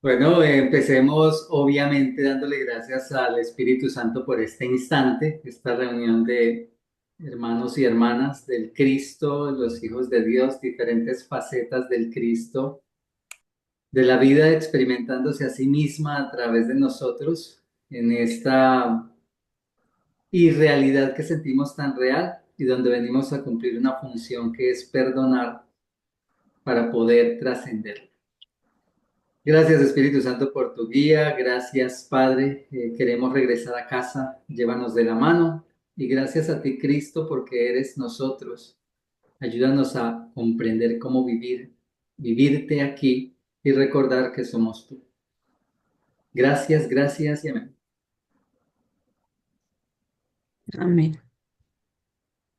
Bueno, empecemos obviamente dándole gracias al Espíritu Santo por este instante, esta reunión de hermanos y hermanas del Cristo, los hijos de Dios, diferentes facetas del Cristo, de la vida experimentándose a sí misma a través de nosotros en esta irrealidad que sentimos tan real y donde venimos a cumplir una función que es perdonar para poder trascender. Gracias Espíritu Santo por tu guía, gracias Padre, queremos regresar a casa, llévanos de la mano y gracias a ti Cristo porque eres nosotros. Ayúdanos a comprender cómo vivir, vivirte aquí y recordar que somos tú. Gracias, gracias y amén. Amén.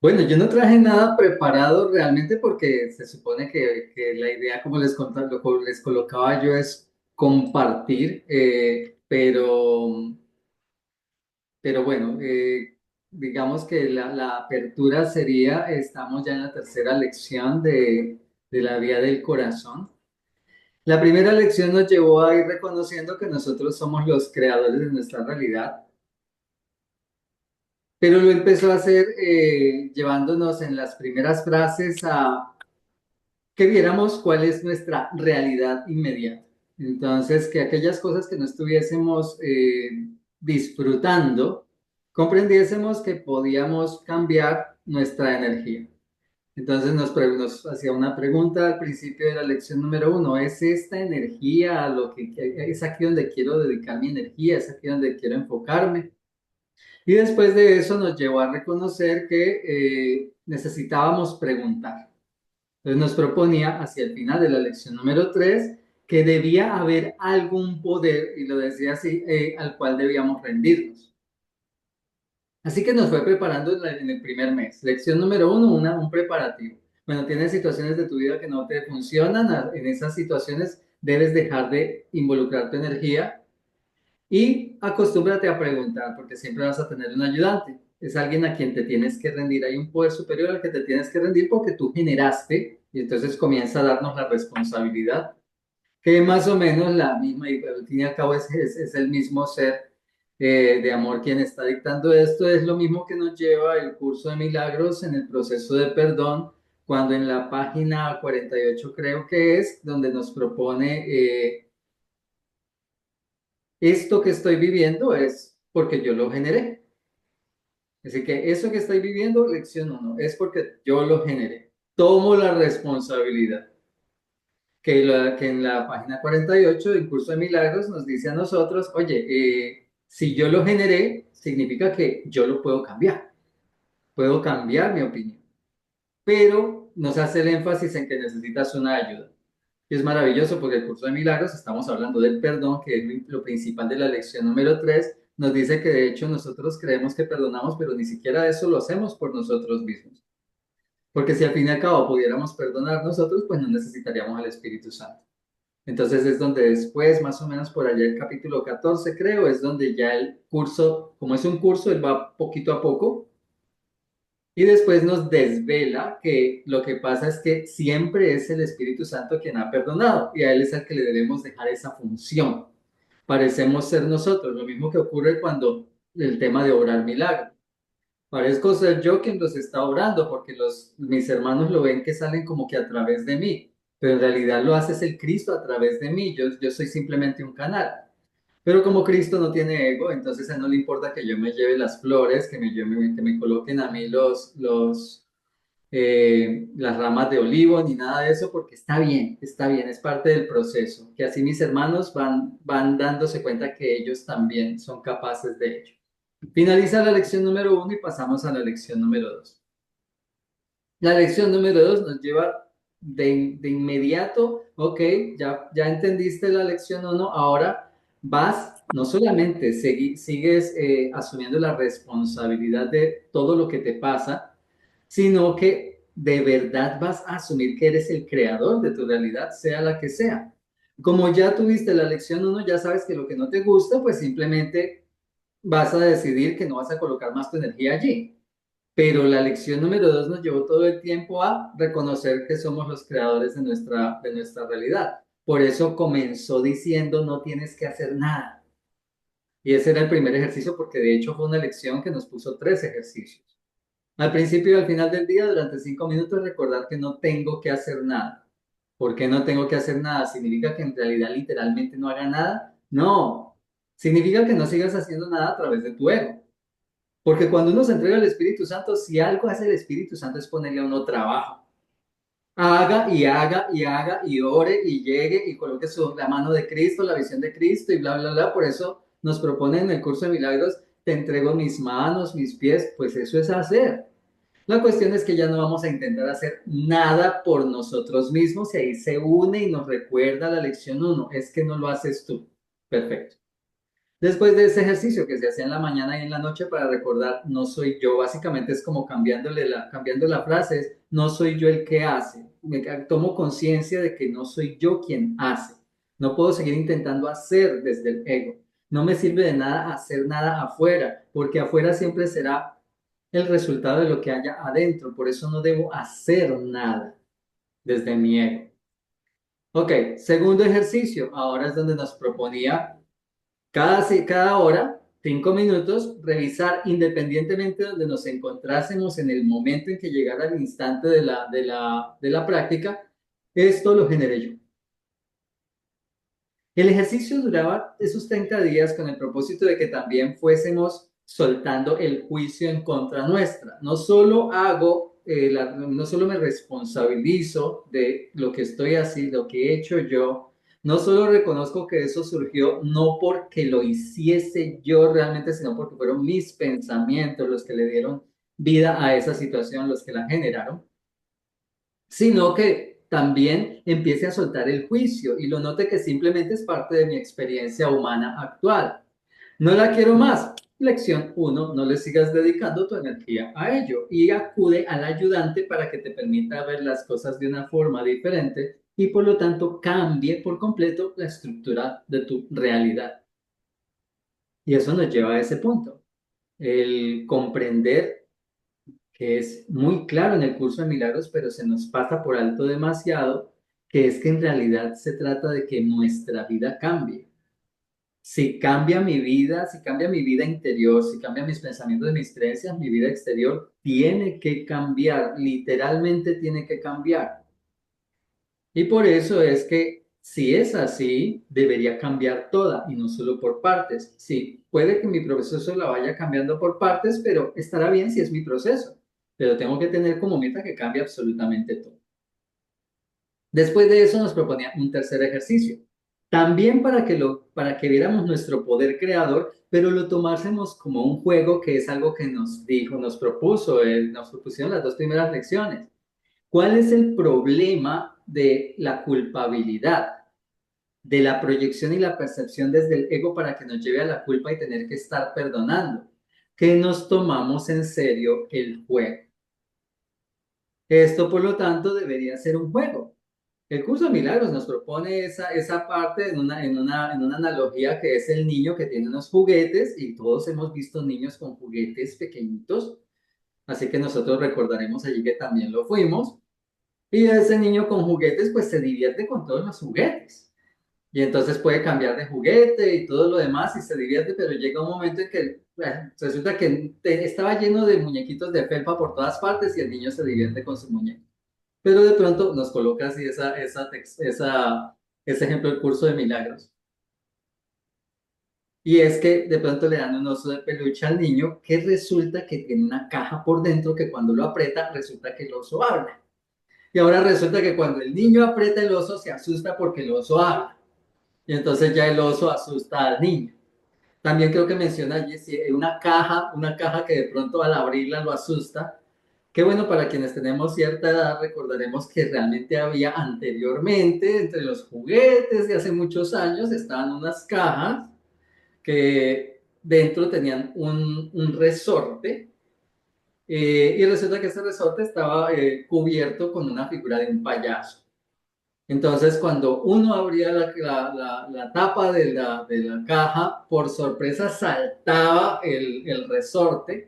Bueno, yo no traje nada preparado realmente porque se supone que la idea, como como les colocaba yo, es compartir, pero bueno, digamos que la apertura sería, estamos ya en la tercera lección de la vía del corazón. La primera lección nos llevó a ir reconociendo que nosotros somos los creadores de nuestra realidad, pero lo empezó a hacer llevándonos en las primeras frases a que viéramos cuál es nuestra realidad inmediata. Entonces, que aquellas cosas que no estuviésemos disfrutando, comprendiésemos que podíamos cambiar nuestra energía. Entonces nos hacía una pregunta al principio de la lección número uno, ¿es esta energía a lo es aquí donde quiero dedicar mi energía, es aquí donde quiero enfocarme? Y después de eso nos llevó a reconocer que necesitábamos preguntar. Entonces nos proponía hacia el final de la lección número 3 que debía haber algún poder, y lo decía así, al cual debíamos rendirnos. Así que nos fue preparando en el primer mes. Lección número uno, un preparativo. Bueno, tienes situaciones de tu vida que no te funcionan, en esas situaciones debes dejar de involucrar tu energía y acostúmbrate a preguntar, porque siempre vas a tener un ayudante. Es alguien a quien te tienes que rendir. Hay un poder superior al que te tienes que rendir porque tú generaste y entonces comienza a darnos la responsabilidad, que más o menos la misma, y al fin y al cabo es el mismo ser de amor quien está dictando esto. Es lo mismo que nos lleva el curso de milagros en el proceso de perdón, cuando en la página 48 creo que es, donde nos propone esto que estoy viviendo es porque yo lo generé. Así que eso que estoy viviendo, lección uno, es porque yo lo generé. Tomo la responsabilidad. Que en la página 48 del curso de milagros nos dice a nosotros, oye, si yo lo generé, significa que yo lo puedo cambiar mi opinión, pero nos hace el énfasis en que necesitas una ayuda. Y es maravilloso porque el curso de milagros, estamos hablando del perdón, que es lo principal de la lección número 3 nos dice que de hecho nosotros creemos que perdonamos, pero ni siquiera eso lo hacemos por nosotros mismos. Porque si al fin y al cabo pudiéramos perdonar nosotros, pues no necesitaríamos al Espíritu Santo. Entonces es donde después, más o menos por allá el capítulo 14 creo, es donde ya el curso, como es un curso, él va poquito a poco y después nos desvela que lo que pasa es que siempre es el Espíritu Santo quien ha perdonado y a él es al que le debemos dejar esa función. Parecemos ser nosotros, lo mismo que ocurre cuando el tema de obrar milagros. Parezco ser yo quien los está obrando porque mis hermanos lo ven que salen como que a través de mí, pero en realidad lo hace el Cristo a través de mí, yo soy simplemente un canal. Pero como Cristo no tiene ego, entonces a él no le importa que yo me lleve las flores, que me coloquen a mí las ramas de olivo, ni nada de eso, porque está bien, es parte del proceso, que así mis hermanos van dándose cuenta que ellos también son capaces de ello. Finaliza la lección número uno y pasamos a la lección número dos. La lección número dos nos lleva de inmediato, ok, ya entendiste la lección uno, ahora vas, no solamente sigues asumiendo la responsabilidad de todo lo que te pasa, sino que de verdad vas a asumir que eres el creador de tu realidad, sea la que sea. Como ya tuviste la lección uno, ya sabes que lo que no te gusta, pues simplemente vas a decidir que no vas a colocar más tu energía allí. Pero la lección número dos nos llevó todo el tiempo a reconocer que somos los creadores de nuestra realidad. Por eso comenzó diciendo no tienes que hacer nada. Y ese era el primer ejercicio porque de hecho fue una lección que nos puso 3 ejercicios. Al principio y al final del día, durante 5 minutos, recordar que no tengo que hacer nada. ¿Por qué no tengo que hacer nada? ¿Significa que en realidad literalmente no haga nada? No. Significa que no sigas haciendo nada a través de tu ego. Porque cuando uno se entrega al Espíritu Santo, si algo hace el Espíritu Santo es ponerle a uno trabajo. Haga y haga y haga y ore y llegue y coloque la mano de Cristo, la visión de Cristo y bla, bla, bla. Por eso nos propone en el curso de milagros, te entrego mis manos, mis pies, pues eso es hacer. La cuestión es que ya no vamos a intentar hacer nada por nosotros mismos y ahí se une y nos recuerda la lección uno, es que no lo haces tú. Perfecto. Después de ese ejercicio que se hacía en la mañana y en la noche para recordar, no soy yo, básicamente es como cambiando la frase, es, no soy yo el que hace. Tomo conciencia de que no soy yo quien hace. No puedo seguir intentando hacer desde el ego. No me sirve de nada hacer nada afuera, porque afuera siempre será el resultado de lo que haya adentro. Por eso no debo hacer nada desde mi ego. Ok, segundo ejercicio. Ahora es donde nos proponía cada hora, 5 minutos, revisar independientemente de donde nos encontrásemos en el momento en que llegara el instante de la práctica, esto lo generé yo. El ejercicio duraba esos 30 días con el propósito de que también fuésemos soltando el juicio en contra nuestra. No solo no solo me responsabilizo de lo que estoy haciendo, lo que he hecho yo, no solo reconozco que eso surgió no porque lo hiciese yo realmente, sino porque fueron mis pensamientos los que le dieron vida a esa situación, los que la generaron, sino que también empiece a soltar el juicio y lo note que simplemente es parte de mi experiencia humana actual. No la quiero más. Lección uno, no le sigas dedicando tu energía a ello y acude al ayudante para que te permita ver las cosas de una forma diferente y por lo tanto cambie por completo la estructura de tu realidad. Y eso nos lleva a ese punto, el comprender que es muy claro en el curso de milagros, pero se nos pasa por alto demasiado, que es que en realidad se trata de que nuestra vida cambie. Si cambia mi vida, si cambia mi vida interior, si cambia mis pensamientos y mis creencias, mi vida exterior tiene que cambiar, literalmente tiene que cambiar. Y por eso es que si es así, debería cambiar toda y no solo por partes. Sí, puede que mi proceso la vaya cambiando por partes, pero estará bien si es mi proceso. Pero tengo que tener como meta que cambie absolutamente todo. Después de eso nos proponía un tercer ejercicio. También para que viéramos nuestro poder creador, pero lo tomásemos como un juego que es algo que nos dijo, nos propusieron las 2 primeras lecciones. ¿Cuál es el problema de la culpabilidad, de la proyección y la percepción desde el ego para que nos lleve a la culpa y tener que estar perdonando? Que nos tomamos en serio el juego. Esto, por lo tanto, debería ser un juego. El curso de milagros nos propone esa parte en una analogía que es el niño que tiene unos juguetes y todos hemos visto niños con juguetes pequeñitos, así que nosotros recordaremos allí que también lo fuimos. Y ese niño con juguetes, pues se divierte con todos los juguetes. Y entonces puede cambiar de juguete y todo lo demás y se divierte, pero llega un momento en que resulta que estaba lleno de muñequitos de felpa por todas partes y el niño se divierte con su muñeco. Pero de pronto nos coloca así ese ejemplo del curso de milagros. Y es que de pronto le dan un oso de peluche al niño que resulta que tiene una caja por dentro que cuando lo aprieta resulta que el oso habla. Y ahora resulta que cuando el niño aprieta el oso se asusta porque el oso habla. Y entonces ya el oso asusta al niño. También creo que menciona allí una caja que de pronto al abrirla lo asusta. Qué bueno, para quienes tenemos cierta edad, recordaremos que realmente había anteriormente, entre los juguetes de hace muchos años, estaban unas cajas que dentro tenían un resorte y resulta que ese resorte estaba cubierto con una figura de un payaso. Entonces, cuando uno abría la tapa de la caja, por sorpresa saltaba el resorte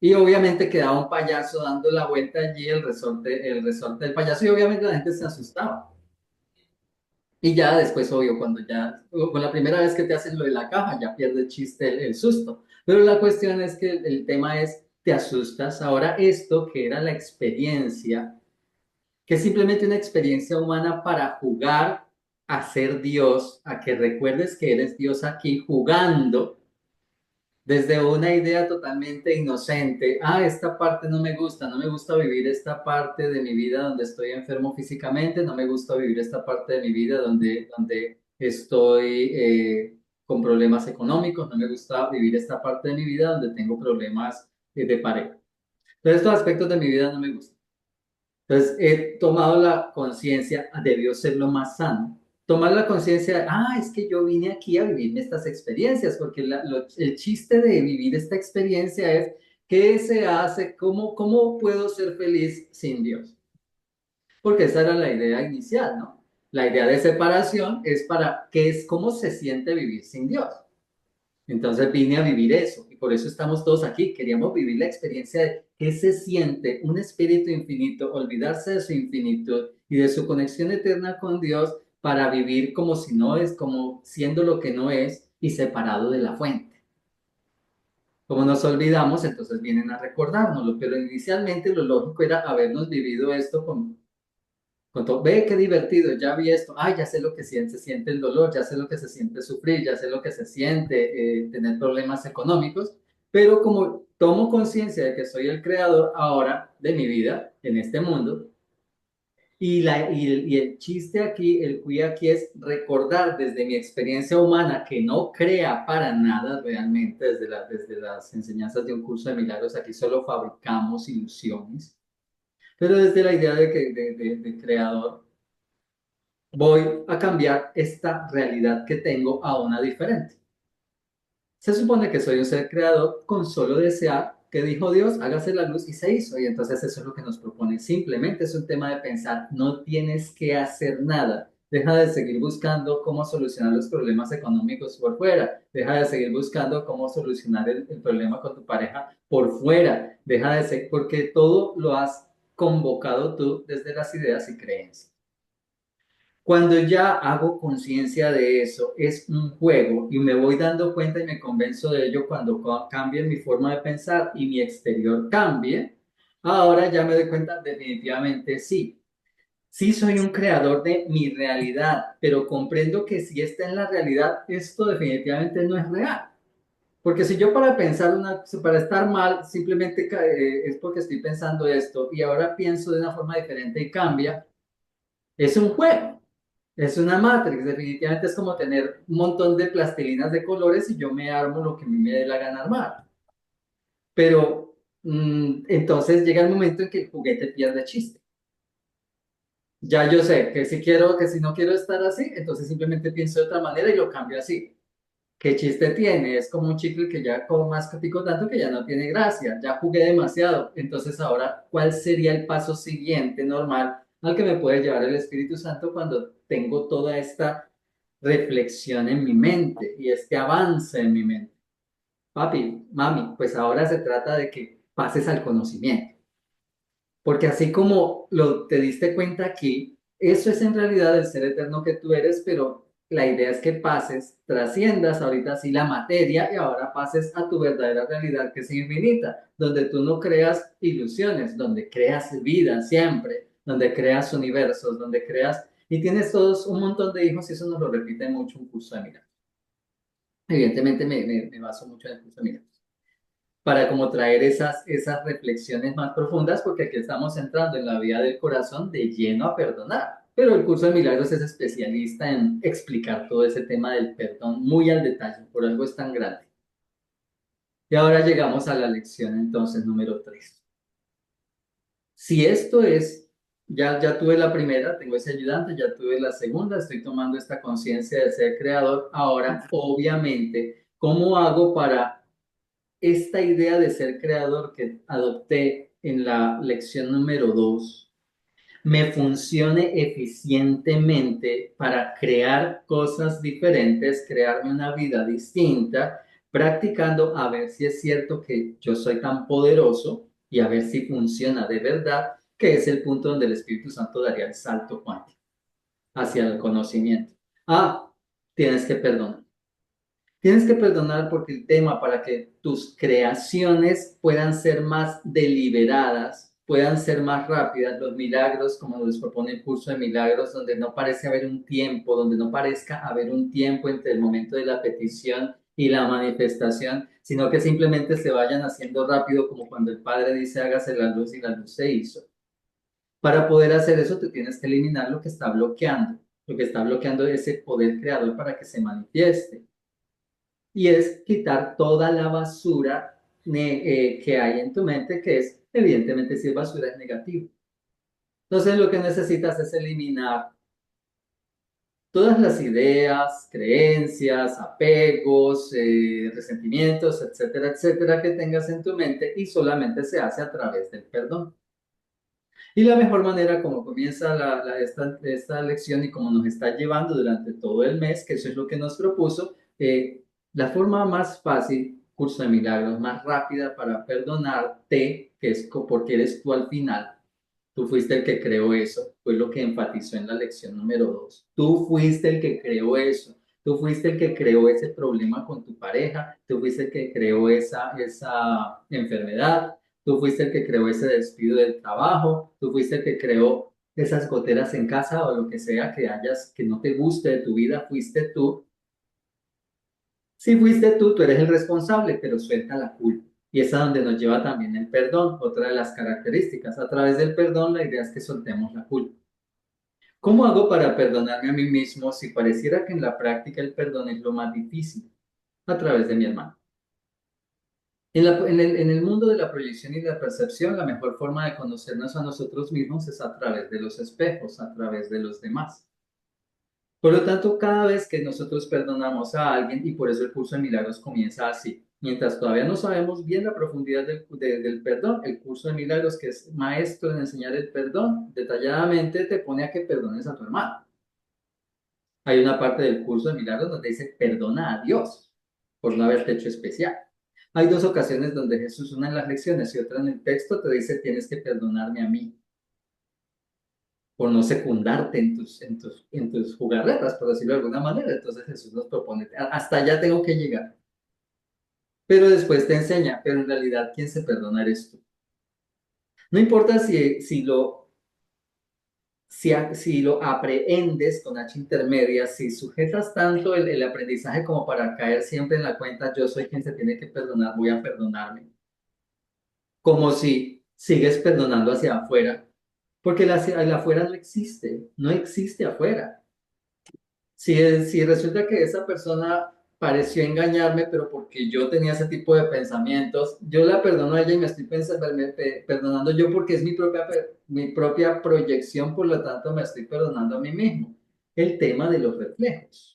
y obviamente quedaba un payaso dando la vuelta allí, el resorte del payaso, y obviamente la gente se asustaba. Y ya después, obvio, cuando ya, con la primera vez que te hacen lo de la caja, ya pierde el chiste, el susto. Pero la cuestión es que el tema es, te asustas. Ahora esto, que era la experiencia, que es simplemente una experiencia humana para jugar a ser Dios, a que recuerdes que eres Dios aquí jugando desde una idea totalmente inocente. Ah, esta parte no me gusta, no me gusta vivir esta parte de mi vida donde estoy enfermo físicamente, no me gusta vivir esta parte de mi vida donde estoy con problemas económicos, no me gusta vivir esta parte de mi vida donde tengo problemas de pareja. Entonces, estos aspectos de mi vida no me gustan. Entonces, he tomado la conciencia, debió ser lo más sano. Tomar la conciencia de, es que yo vine aquí a vivirme estas experiencias, porque el chiste de vivir esta experiencia es, ¿qué se hace? ¿Cómo puedo ser feliz sin Dios? Porque esa era la idea inicial, ¿no? La idea de separación es para, ¿qué es? ¿Cómo se siente vivir sin Dios? Entonces vine a vivir eso y por eso estamos todos aquí. Queríamos vivir la experiencia de qué se siente un espíritu infinito, olvidarse de su infinitud y de su conexión eterna con Dios para vivir como si no es, como siendo lo que no es y separado de la fuente. Como nos olvidamos, entonces vienen a recordárnoslo, pero inicialmente lo lógico era habernos vivido esto con todo. Ve qué divertido, ya vi esto, ya sé lo que se siente el dolor, ya sé lo que se siente sufrir, ya sé lo que se siente tener problemas económicos, pero como tomo conciencia de que soy el creador ahora de mi vida en este mundo, y el chiste aquí, el cuida aquí es recordar desde mi experiencia humana que no crea para nada realmente desde las enseñanzas de un curso de milagros, aquí solo fabricamos ilusiones, pero desde la idea de creador voy a cambiar esta realidad que tengo a una diferente. Se supone que soy un ser creador con solo desear que dijo Dios, hágase la luz y se hizo. Y entonces eso es lo que nos propone. Simplemente es un tema de pensar, no tienes que hacer nada. Deja de seguir buscando cómo solucionar los problemas económicos por fuera. Deja de seguir buscando cómo solucionar el problema con tu pareja por fuera. Deja de seguir, porque todo lo has convocado tú desde las ideas y creencias. Cuando ya hago conciencia de eso, es un juego y me voy dando cuenta y me convenzo de ello cuando cambie mi forma de pensar y mi exterior cambie. Ahora ya me doy cuenta, definitivamente sí. Sí soy un creador de mi realidad, pero comprendo que si está en la realidad, esto definitivamente no es real. Porque si yo para estar mal, simplemente es porque estoy pensando esto y ahora pienso de una forma diferente y cambia, es un juego. Es una Matrix, definitivamente es como tener un montón de plastilinas de colores y yo me armo lo que a mí me dé la gana armar. Pero entonces llega el momento en que el juguete pierde chiste. Ya yo sé que si quiero, que si no quiero estar así, entonces simplemente pienso de otra manera y lo cambio así. ¿Qué chiste tiene? Es como un chicle que ya como más que pico tanto que ya no tiene gracia, ya jugué demasiado. Entonces ahora, ¿cuál sería el paso siguiente normal al que me puede llevar el Espíritu Santo cuando tengo toda esta reflexión en mi mente y este avance en mi mente? Papi, mami, pues ahora se trata de que pases al conocimiento. Porque así como te diste cuenta aquí, eso es en realidad el ser eterno que tú eres, pero la idea es que pases, trasciendas ahorita sí la materia y ahora pases a tu verdadera realidad que es infinita, donde tú no creas ilusiones, donde creas vida siempre, donde creas universos, donde creas y tienes todos un montón de hijos y eso nos lo repite mucho un curso de milagros. Evidentemente me baso mucho en el curso de milagros para como traer esas reflexiones más profundas, porque aquí estamos entrando en la vía del corazón de lleno a perdonar. Pero el curso de milagros es especialista en explicar todo ese tema del perdón muy al detalle, por algo es tan grande. Y ahora llegamos a la lección entonces número 3. Si esto es, ya tuve la primera, tengo ese ayudante, ya tuve la segunda, estoy tomando esta conciencia de ser creador, ahora obviamente, ¿cómo hago para esta idea de ser creador que adopté en la lección número 2 me funcione eficientemente para crear cosas diferentes, crearme una vida distinta, practicando a ver si es cierto que yo soy tan poderoso y a ver si funciona de verdad, que es el punto donde el Espíritu Santo daría el salto cuántico hacia el conocimiento. Ah, tienes que perdonar. Tienes que perdonar porque el tema para que tus creaciones puedan ser más deliberadas, puedan ser más rápidas, los milagros, como nos propone el curso de milagros, donde no parece haber un tiempo, donde no parezca haber un tiempo entre el momento de la petición y la manifestación, sino que simplemente se vayan haciendo rápido, como cuando el Padre dice hágase la luz y la luz se hizo. Para poder hacer eso, te tienes que eliminar lo que está bloqueando, lo que está bloqueando ese poder creador para que se manifieste y es quitar toda la basura que hay en tu mente, que es, evidentemente, si es basura, es negativo. Entonces, lo que necesitas es eliminar todas las ideas, creencias, apegos, resentimientos, etcétera, etcétera, que tengas en tu mente y solamente se hace a través del perdón. Y la mejor manera como comienza esta lección y como nos está llevando durante todo el mes, que eso es lo que nos propuso, la forma más fácil, curso de milagros, más rápida para perdonarte, que es porque eres tú al final. Tú fuiste el que creó eso, fue lo que enfatizó en la lección número 2. Tú fuiste el que creó eso. Tú fuiste el que creó ese problema con tu pareja, tú fuiste el que creó esa enfermedad, tú fuiste el que creó ese despido del trabajo, tú fuiste el que creó esas goteras en casa o lo que sea que hayas, que no te guste de tu vida, fuiste tú. Si fuiste tú, tú eres el responsable, pero suelta la culpa. Y es a donde nos lleva también el perdón, otra de las características. A través del perdón, la idea es que soltemos la culpa. ¿Cómo hago para perdonarme a mí mismo si pareciera que en la práctica el perdón es lo más difícil? A través de mi hermano. En el mundo de la proyección y la percepción, la mejor forma de conocernos a nosotros mismos es a través de los espejos, a través de los demás. Por lo tanto, cada vez que nosotros perdonamos a alguien, y por eso el curso de milagros comienza así, mientras todavía no sabemos bien la profundidad del perdón, el curso de milagros, que es maestro en enseñar el perdón, detalladamente te pone a que perdones a tu hermano. Hay una parte del curso de milagros donde dice perdona a Dios por no haberte hecho especial. Hay dos ocasiones donde Jesús, una en las lecciones y otra en el texto, te dice tienes que perdonarme a mí por no secundarte en tus jugarretas, por decirlo de alguna manera. Entonces Jesús nos propone, hasta allá tengo que llegar. Pero después te enseña, pero en realidad quien se perdona eres tú. No importa si lo aprehendes con H intermedia, si sujetas tanto el aprendizaje como para caer siempre en la cuenta, yo soy quien se tiene que perdonar, voy a perdonarme, como si sigues perdonando hacia afuera, porque el afuera no existe, no existe afuera. Si resulta que esa persona pareció engañarme, pero porque yo tenía ese tipo de pensamientos, yo la perdono a ella y me estoy perdonando yo porque es mi propia proyección, por lo tanto me estoy perdonando a mí mismo. El tema de los reflejos.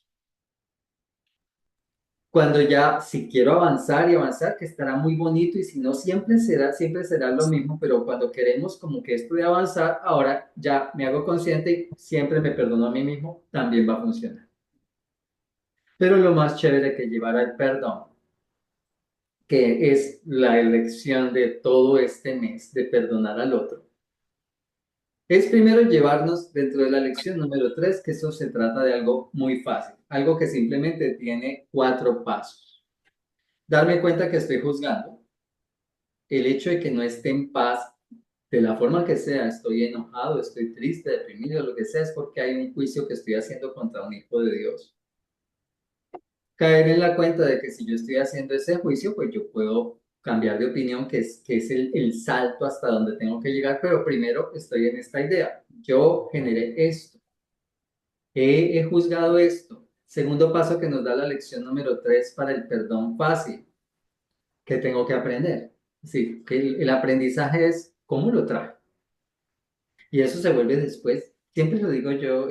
Cuando ya, si quiero avanzar y avanzar, que estará muy bonito y si no, siempre será lo mismo, pero cuando queremos como que esto de avanzar, ahora ya me hago consciente y siempre me perdono a mí mismo, también va a funcionar. Pero lo más chévere que llevar al perdón, que es la elección de todo este mes de perdonar al otro, es primero llevarnos dentro de la lección número 3 que eso se trata de algo muy fácil, algo que simplemente tiene 4 pasos. Darme cuenta que estoy juzgando, el hecho de que no esté en paz de la forma que sea, estoy enojado, estoy triste, deprimido, lo que sea, es porque hay un juicio que estoy haciendo contra un hijo de Dios. Caer en la cuenta de que si yo estoy haciendo ese juicio, pues yo puedo cambiar de opinión, que es el salto hasta donde tengo que llegar, pero primero estoy en esta idea. Yo generé esto, he juzgado esto. Segundo paso que nos da la lección número 3 para el perdón fácil, que tengo que aprender. Sí, que el aprendizaje es cómo lo trae. Y eso se vuelve después, siempre lo digo yo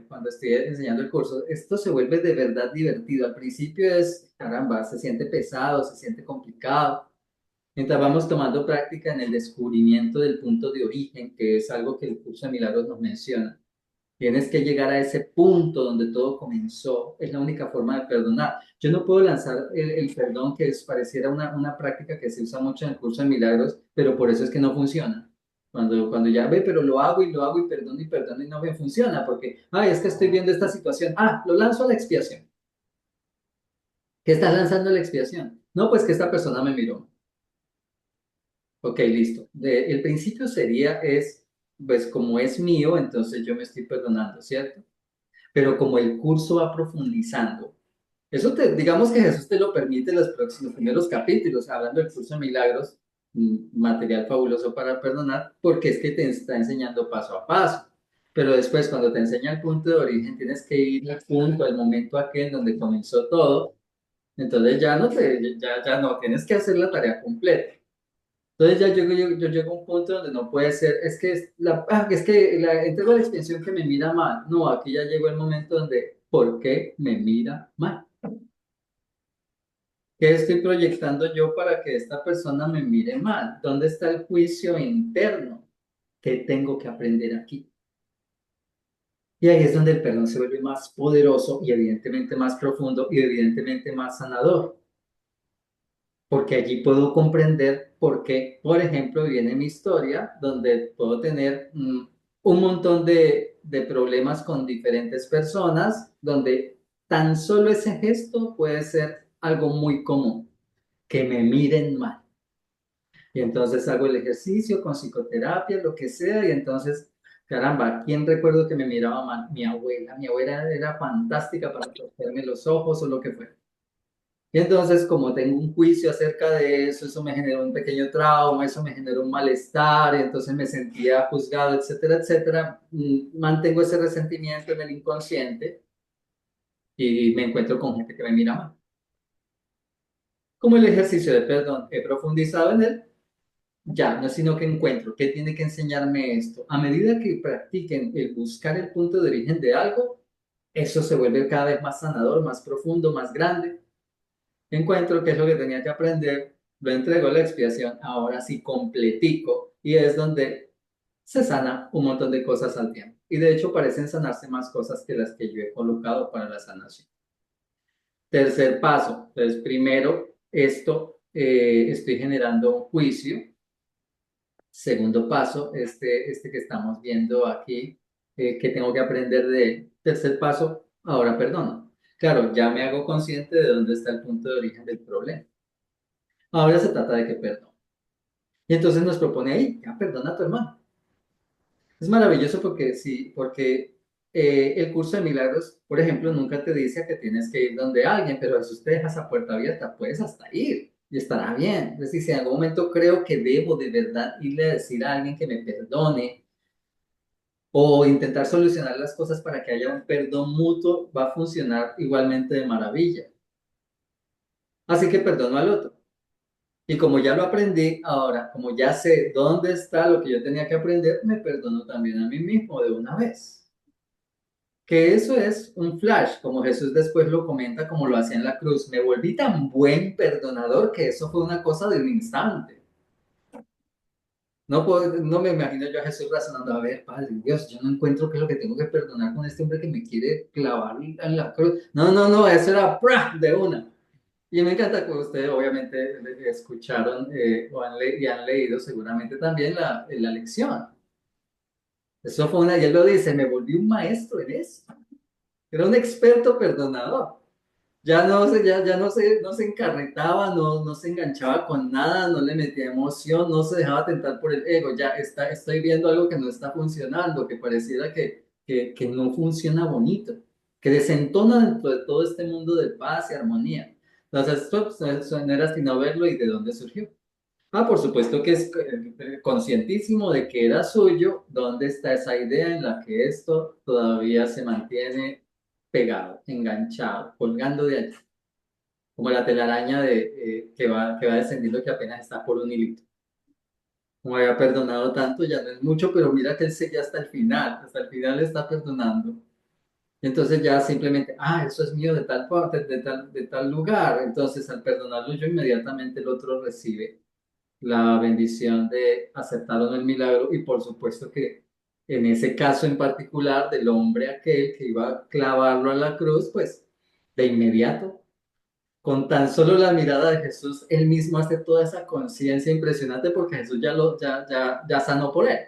cuando estoy enseñando el curso, esto se vuelve de verdad divertido. Al principio es, caramba, se siente pesado, se siente complicado. Mientras vamos tomando práctica en el descubrimiento del punto de origen, que es algo que el curso de milagros nos menciona. Tienes que llegar a ese punto donde todo comenzó. Es la única forma de perdonar. Yo no puedo lanzar el perdón pareciera una práctica que se usa mucho en el curso de milagros, pero por eso es que no funciona. Cuando ya ve, pero lo hago y perdono y no me funciona porque, ay, es que estoy viendo esta situación. Ah, lo lanzo a la expiación. ¿Qué estás lanzando a la expiación? No, pues que esta persona me miró. Ok, listo. El principio sería, pues como es mío, entonces yo me estoy perdonando, ¿cierto? Pero como el curso va profundizando, digamos que Jesús te lo permite en los próximos primeros capítulos, hablando del curso de milagros, material fabuloso para perdonar, porque es que te está enseñando paso a paso. Pero después, cuando te enseña el punto de origen, tienes que ir al punto, al momento aquel donde comenzó todo. Entonces ya no, tienes que hacer la tarea completa. Entonces ya yo llego a un punto donde no puede ser, es que la, entrego la extensión que me mira mal. No, aquí ya llegó el momento donde, ¿por qué me mira mal? ¿Qué estoy proyectando yo para que esta persona me mire mal? ¿Dónde está el juicio interno? ¿Qué tengo que aprender aquí? Y ahí es donde el perdón se vuelve más poderoso y evidentemente más profundo y evidentemente más sanador. Porque allí puedo comprender por qué, por ejemplo, viene mi historia, donde puedo tener un montón de problemas con diferentes personas, donde tan solo ese gesto puede ser algo muy común, que me miren mal. Y entonces hago el ejercicio con psicoterapia, lo que sea, y entonces, caramba, ¿quién recuerdo que me miraba mal? Mi abuela era fantástica para protegerme los ojos o lo que fuera. Y entonces, como tengo un juicio acerca de eso, eso me generó un pequeño trauma, eso me generó un malestar, y entonces me sentía juzgado, etcétera, etcétera. Mantengo ese resentimiento en el inconsciente y me encuentro con gente que me mira mal. Como el ejercicio de perdón, he profundizado en él, ya, no es sino que encuentro qué tiene que enseñarme esto. A medida que practiquen el buscar el punto de origen de algo, eso se vuelve cada vez más sanador, más profundo, más grande. Encuentro qué es lo que tenía que aprender, lo entrego a la expiación, ahora sí completico, y es donde se sana un montón de cosas al tiempo. Y de hecho parecen sanarse más cosas que las que yo he colocado para la sanación. Tercer paso, entonces primero, estoy generando un juicio. Segundo paso, este que estamos viendo aquí, que tengo que aprender de él. Tercer paso, ahora perdono. Claro, ya me hago consciente de dónde está el punto de origen del problema. Ahora se trata de que perdone. Y entonces nos propone ahí, ya perdona a tu hermano. Es maravilloso porque sí, porque el curso de milagros, por ejemplo, nunca te dice que tienes que ir donde alguien, pero si usted deja esa puerta abierta, puedes hasta ir y estará bien. Es decir, si en algún momento creo que debo de verdad irle a decir a alguien que me perdone o intentar solucionar las cosas para que haya un perdón mutuo, va a funcionar igualmente de maravilla. Así que perdono al otro. Y como ya lo aprendí, ahora, como ya sé dónde está lo que yo tenía que aprender, me perdono también a mí mismo de una vez. Que eso es un flash, como Jesús después lo comenta, como lo hacía en la cruz. Me volví tan buen perdonador que eso fue una cosa de un instante. No me imagino yo a Jesús razonando, a ver, Padre Dios, yo no encuentro qué es lo que tengo que perdonar con este hombre que me quiere clavar en la cruz. No, no, no, eso era ¡prá! De una. Y me encanta que ustedes obviamente escucharon y han leído seguramente también la lección. Eso fue y él lo dice, me volví un maestro en eso. Era un experto perdonador. Ya no se encarretaba, no se enganchaba con nada, no le metía emoción, no se dejaba tentar por el ego. Estoy viendo algo que no está funcionando, que pareciera que no funciona bonito, que desentona dentro de todo este mundo de paz y armonía. Entonces, eso no era sino verlo y de dónde surgió. Por supuesto que es conscientísimo de que era suyo. ¿Dónde está esa idea en la que esto todavía se mantiene pegado, enganchado, colgando de allí? Como la telaraña que va descendiendo que apenas está por un hilito. Como había perdonado tanto, ya no es mucho, pero mira que él seguía hasta el final está perdonando. Y entonces ya simplemente, eso es mío de tal parte, de tal lugar. Entonces al perdonarlo yo inmediatamente el otro recibe la bendición de aceptar o no el milagro y por supuesto que en ese caso en particular del hombre aquel que iba a clavarlo a la cruz, pues de inmediato. Con tan solo la mirada de Jesús, él mismo hace toda esa conciencia impresionante porque Jesús ya sanó por él.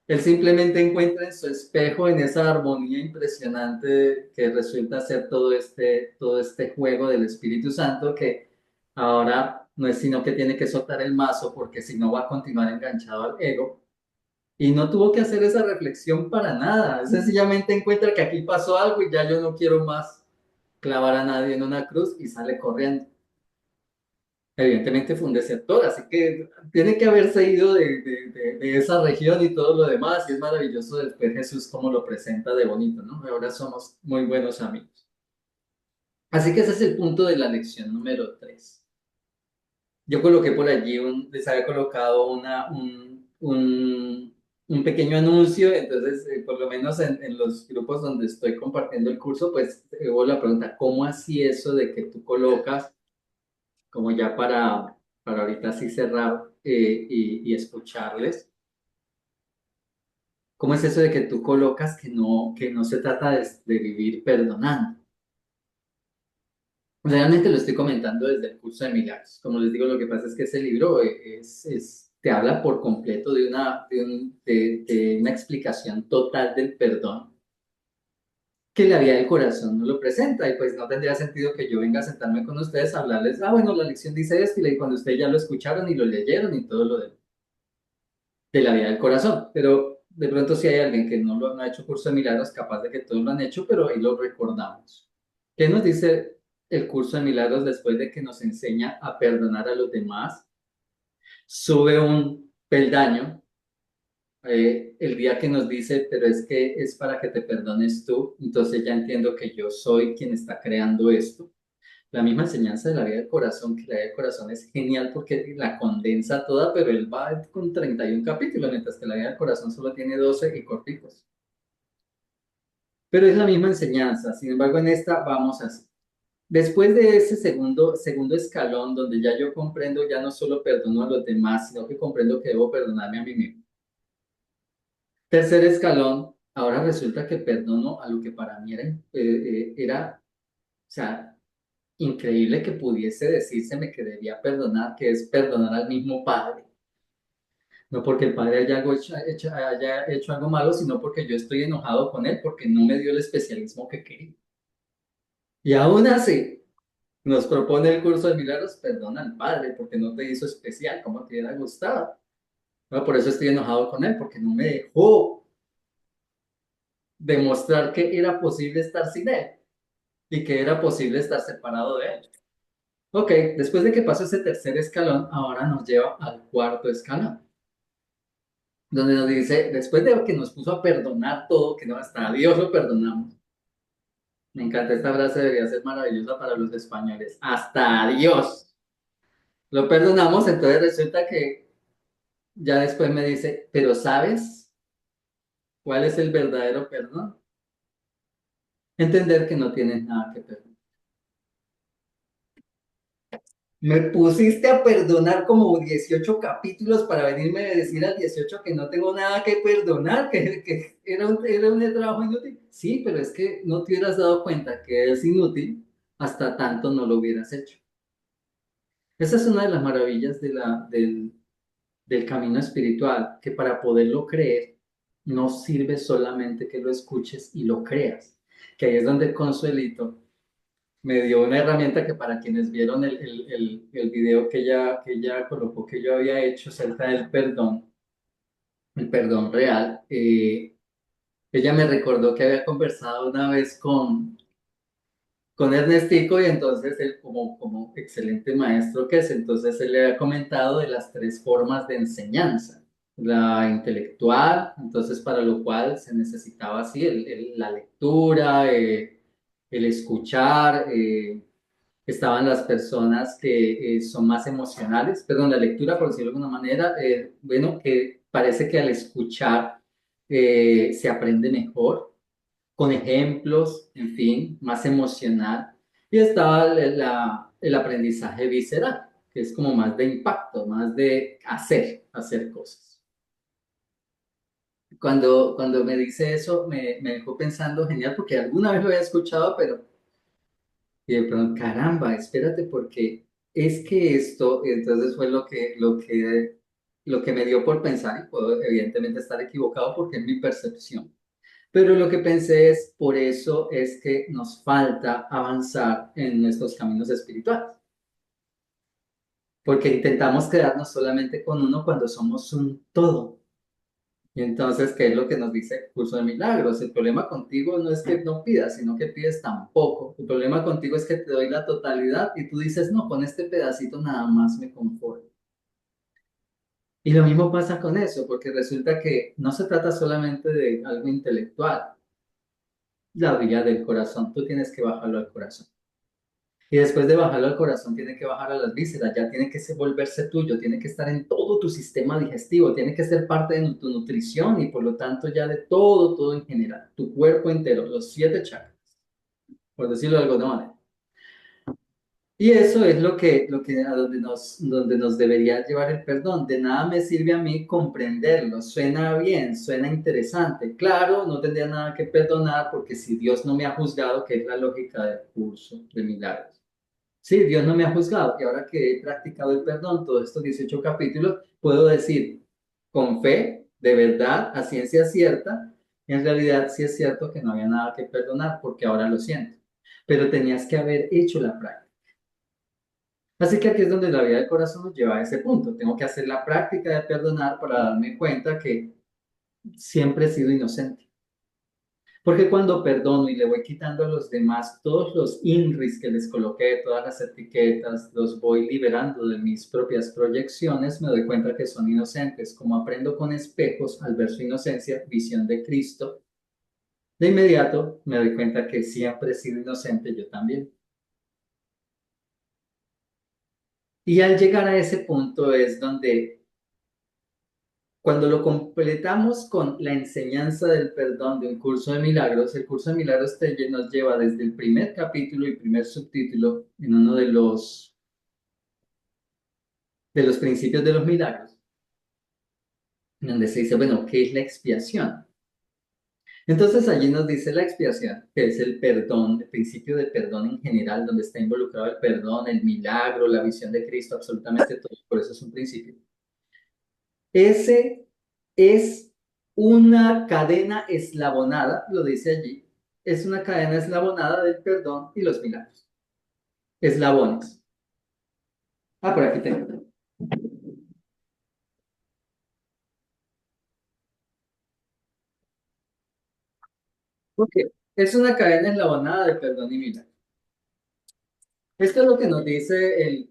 Él simplemente encuentra en su espejo, en esa armonía impresionante que resulta ser todo este juego del Espíritu Santo, que ahora no es sino que tiene que soltar el mazo porque si no va a continuar enganchado al ego. Y no tuvo que hacer esa reflexión para nada. Sencillamente encuentra que aquí pasó algo y ya yo no quiero más clavar a nadie en una cruz y sale corriendo. Evidentemente fue un desertor, así que tiene que haberse ido de esa región y todo lo demás, y es maravilloso después Jesús cómo lo presenta de bonito, ¿no? Ahora somos muy buenos amigos. Así que ese es el punto de la lección número 3. Yo coloqué por allí, les había colocado un pequeño anuncio, entonces por lo menos en los grupos donde estoy compartiendo el curso, pues hubo la pregunta, ¿cómo así eso de que tú colocas como ya para ahorita sí cerrar y escucharles? ¿Cómo es eso de que tú colocas que no se trata de vivir perdonando? Realmente lo estoy comentando desde el curso de milagros. Como les digo, lo que pasa es que ese libro te habla por completo de una explicación total del perdón que la vía del corazón no lo presenta y pues no tendría sentido que yo venga a sentarme con ustedes a hablarles, bueno, la lección dice esto y cuando ustedes ya lo escucharon y lo leyeron y todo lo de la vía del corazón. Pero de pronto si hay alguien que no ha hecho curso de milagros, capaz de que todos lo han hecho, pero ahí lo recordamos. ¿Qué nos dice el curso de milagros después de que nos enseña a perdonar a los demás? Sube un peldaño el día que nos dice, pero es que es para que te perdones tú, entonces ya entiendo que yo soy quien está creando esto. La misma enseñanza de la vida del corazón, que la vida del corazón es genial porque la condensa toda, pero él va con 31 capítulos, mientras que la vida del corazón solo tiene 12 y corticos. Pero es la misma enseñanza, sin embargo en esta vamos así. Después de ese segundo escalón, donde ya yo comprendo, ya no solo perdono a los demás, sino que comprendo que debo perdonarme a mí mismo. Tercer escalón, ahora resulta que perdono a lo que para mí era, o sea, increíble que pudiese decírseme que debía perdonar, que es perdonar al mismo Padre. No porque el Padre haya hecho algo malo, sino porque yo estoy enojado con él, porque no me dio el especialismo que quería. Y aún así, nos propone el curso de milagros, perdona al Padre, porque no te hizo especial como te hubiera gustado. Bueno, por eso estoy enojado con él, porque no me dejó demostrar que era posible estar sin él y que era posible estar separado de él. Ok, después de que pasó ese tercer escalón, ahora nos lleva al cuarto escalón, donde nos dice, después de que nos puso a perdonar todo, que no, hasta a Dios lo perdonamos. Me encanta esta frase, debería ser maravillosa para los españoles. Hasta a Dios lo perdonamos, entonces resulta que ya después me dice, pero ¿sabes cuál es el verdadero perdón? Entender que no tienes nada que perdonar. Me pusiste a perdonar como 18 capítulos para venirme a decir al 18 que no tengo nada que perdonar, que era un trabajo inútil. Sí, pero es que no te hubieras dado cuenta que es inútil hasta tanto no lo hubieras hecho. Esa es una de las maravillas del camino espiritual, que para poderlo creer no sirve solamente que lo escuches y lo creas, que ahí es donde Consuelito me dio una herramienta que para quienes vieron el video que ella colocó que yo había hecho acerca del perdón, el perdón real, ella me recordó que había conversado una vez con Ernestico y entonces él como excelente maestro que es, entonces él le había comentado de las tres formas de enseñanza. La intelectual, entonces para lo cual se necesitaba así la lectura, el escuchar, estaban las personas que son más emocionales, perdón, la lectura, por decirlo de alguna manera, bueno, que parece que al escuchar se aprende mejor, con ejemplos, en fin, más emocional. Y estaba el aprendizaje visceral, que es como más de impacto, más de hacer cosas. Cuando me dice eso, me dejó pensando genial, porque alguna vez lo había escuchado, pero Y de pronto, caramba, espérate, porque es que esto, entonces fue lo que me dio por pensar, y puedo evidentemente estar equivocado porque es mi percepción. Pero lo que pensé es, por eso es que nos falta avanzar en nuestros caminos espirituales, porque intentamos quedarnos solamente con uno cuando somos un todo. Y entonces, ¿qué es lo que nos dice el curso de milagros? El problema contigo no es que no pidas, sino que pides tan poco. El problema contigo es que te doy la totalidad y tú dices, no, con este pedacito nada más me conformo. Y lo mismo pasa con eso, porque resulta que no se trata solamente de algo intelectual, la vía del corazón, tú tienes que bajarlo al corazón. Y después de bajarlo al corazón, tiene que bajar a las vísceras, ya tiene que volverse tuyo, tiene que estar en todo tu sistema digestivo, tiene que ser parte de tu nutrición y por lo tanto ya de todo, todo en general, tu cuerpo entero, los 7 chakras, por decirlo de alguna manera. Y eso es a donde nos debería llevar el perdón. De nada me sirve a mí comprenderlo. Suena bien, suena interesante. Claro, no tendría nada que perdonar porque si Dios no me ha juzgado, que es la lógica del curso de milagros. Sí, Dios no me ha juzgado y ahora que he practicado el perdón, todos estos 18 capítulos, puedo decir con fe, de verdad, a ciencia cierta, en realidad sí es cierto que no había nada que perdonar porque ahora lo siento, pero tenías que haber hecho la práctica. Así que aquí es donde la vida del corazón nos lleva a ese punto. Tengo que hacer la práctica de perdonar para darme cuenta que siempre he sido inocente. Porque cuando perdono y le voy quitando a los demás todos los INRIs que les coloqué, todas las etiquetas, los voy liberando de mis propias proyecciones, me doy cuenta que son inocentes. Como aprendo con espejos al ver su inocencia, visión de Cristo, de inmediato me doy cuenta que siempre he sido inocente yo también. Y al llegar a ese punto es donde cuando lo completamos con la enseñanza del perdón de un curso de milagros, el curso de milagros nos lleva desde el primer capítulo y primer subtítulo en uno de los principios de los milagros, donde se dice, bueno, ¿qué es la expiación? Entonces allí nos dice la expiación, que es el perdón, el principio de perdón en general, donde está involucrado el perdón, el milagro, la visión de Cristo, absolutamente todo, por eso es un principio. Ese es una cadena eslabonada, lo dice allí, es una cadena eslabonada del perdón y los milagros. Eslabones. Ah, por aquí tengo. Ok. Es una cadena eslabonada de perdón y milagros. Esto es lo que nos dice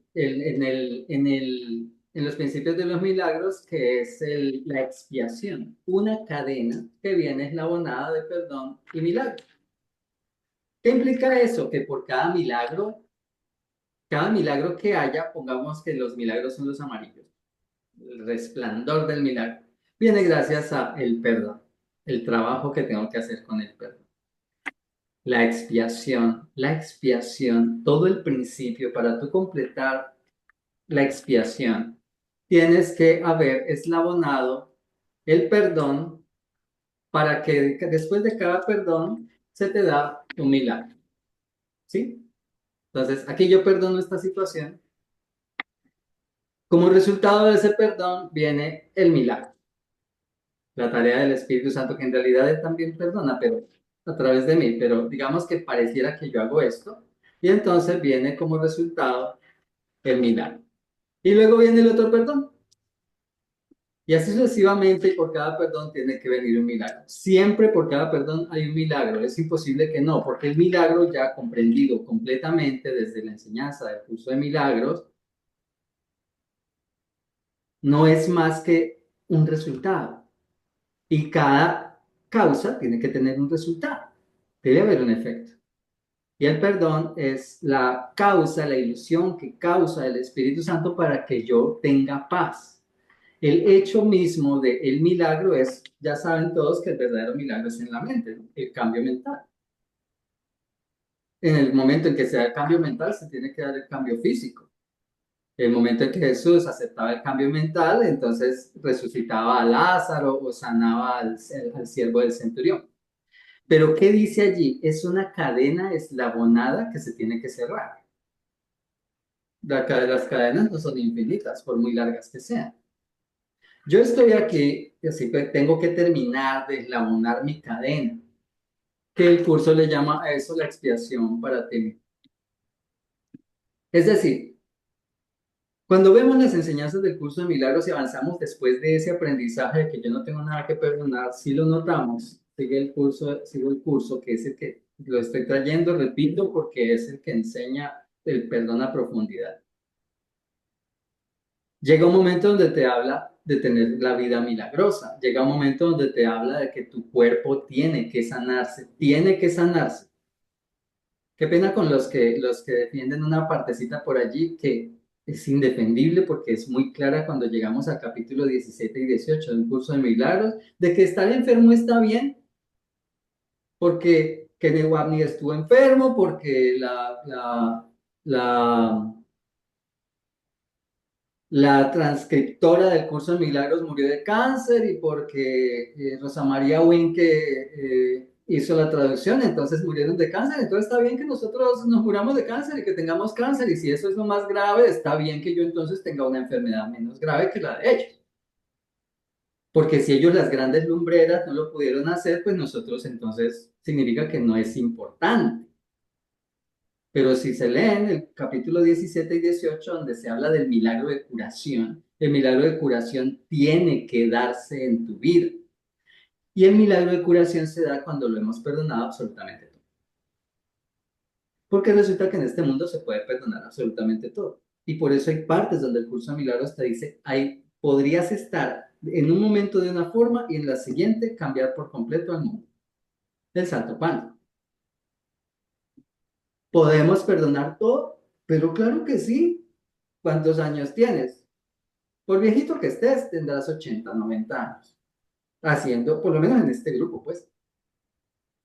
en los principios de los milagros, que es la expiación, una cadena que viene eslabonada de perdón y milagros. ¿Qué implica eso? Que por cada milagro que haya, pongamos que los milagros son los amarillos, el resplandor del milagro, viene gracias a el perdón, el trabajo que tengo que hacer con el perdón. La expiación, todo el principio para tú completar la expiación, tienes que haber eslabonado el perdón para que después de cada perdón se te da un milagro, ¿sí? Entonces, aquí yo perdono esta situación. Como resultado de ese perdón viene el milagro, la tarea del Espíritu Santo, que en realidad Él también perdona, pero a través de mí, pero digamos que pareciera que yo hago esto, y entonces viene como resultado el milagro. Y luego viene el otro perdón, y así sucesivamente, y por cada perdón tiene que venir un milagro. Siempre por cada perdón hay un milagro, es imposible que no, porque el milagro ya comprendido completamente desde la enseñanza del curso de milagros, no es más que un resultado. Y cada causa tiene que tener un resultado, debe haber un efecto. Y el perdón es la causa, la ilusión que causa el Espíritu Santo para que yo tenga paz. El hecho mismo del milagro es, ya saben todos que el verdadero milagro es en la mente, ¿no? El cambio mental. En el momento en que se da el cambio mental, se tiene que dar el cambio físico. El momento en que Jesús aceptaba el cambio mental, entonces resucitaba a Lázaro o sanaba al siervo del centurión. Pero ¿qué dice allí? Es una cadena eslabonada que se tiene que cerrar. Las cadenas no son infinitas, por muy largas que sean. Yo estoy aquí, así que tengo que terminar de eslabonar mi cadena, que el curso le llama a eso la expiación para ti. Es decir, cuando vemos las enseñanzas del curso de milagros y avanzamos después de ese aprendizaje de que yo no tengo nada que perdonar, si lo notamos, sigo el curso que es el que lo estoy trayendo, repito, porque es el que enseña el perdón a profundidad. Llega un momento donde te habla de tener la vida milagrosa, llega un momento donde te habla de que tu cuerpo tiene que sanarse, tiene que sanarse. Qué pena con los que defienden una partecita por allí que es indefendible porque es muy clara cuando llegamos al capítulo 17 y 18 de un curso de milagros, de que estar enfermo está bien, porque Kenneth Wapnick estuvo enfermo, porque la, la transcriptora del curso de milagros murió de cáncer y porque Rosa María Winke hizo la traducción, entonces murieron de cáncer. Entonces está bien que nosotros nos muramos de cáncer y que tengamos cáncer. Y si eso es lo más grave, está bien que yo entonces tenga una enfermedad menos grave que la de ellos. Porque si ellos las grandes lumbreras no lo pudieron hacer, pues nosotros entonces significa que no es importante. Pero si se leen el capítulo 17 y 18, donde se habla del milagro de curación, el milagro de curación tiene que darse en tu vida. Y el milagro de curación se da cuando lo hemos perdonado absolutamente todo. Porque resulta que en este mundo se puede perdonar absolutamente todo. Y por eso hay partes donde el curso de milagros te dice, ahí podrías estar en un momento de una forma y en la siguiente cambiar por completo al mundo. El salto cuántico. ¿Podemos perdonar todo? Pero claro que sí. ¿Cuántos años tienes? Por viejito que estés, tendrás 80, 90 años. Haciendo, por lo menos en este grupo, pues.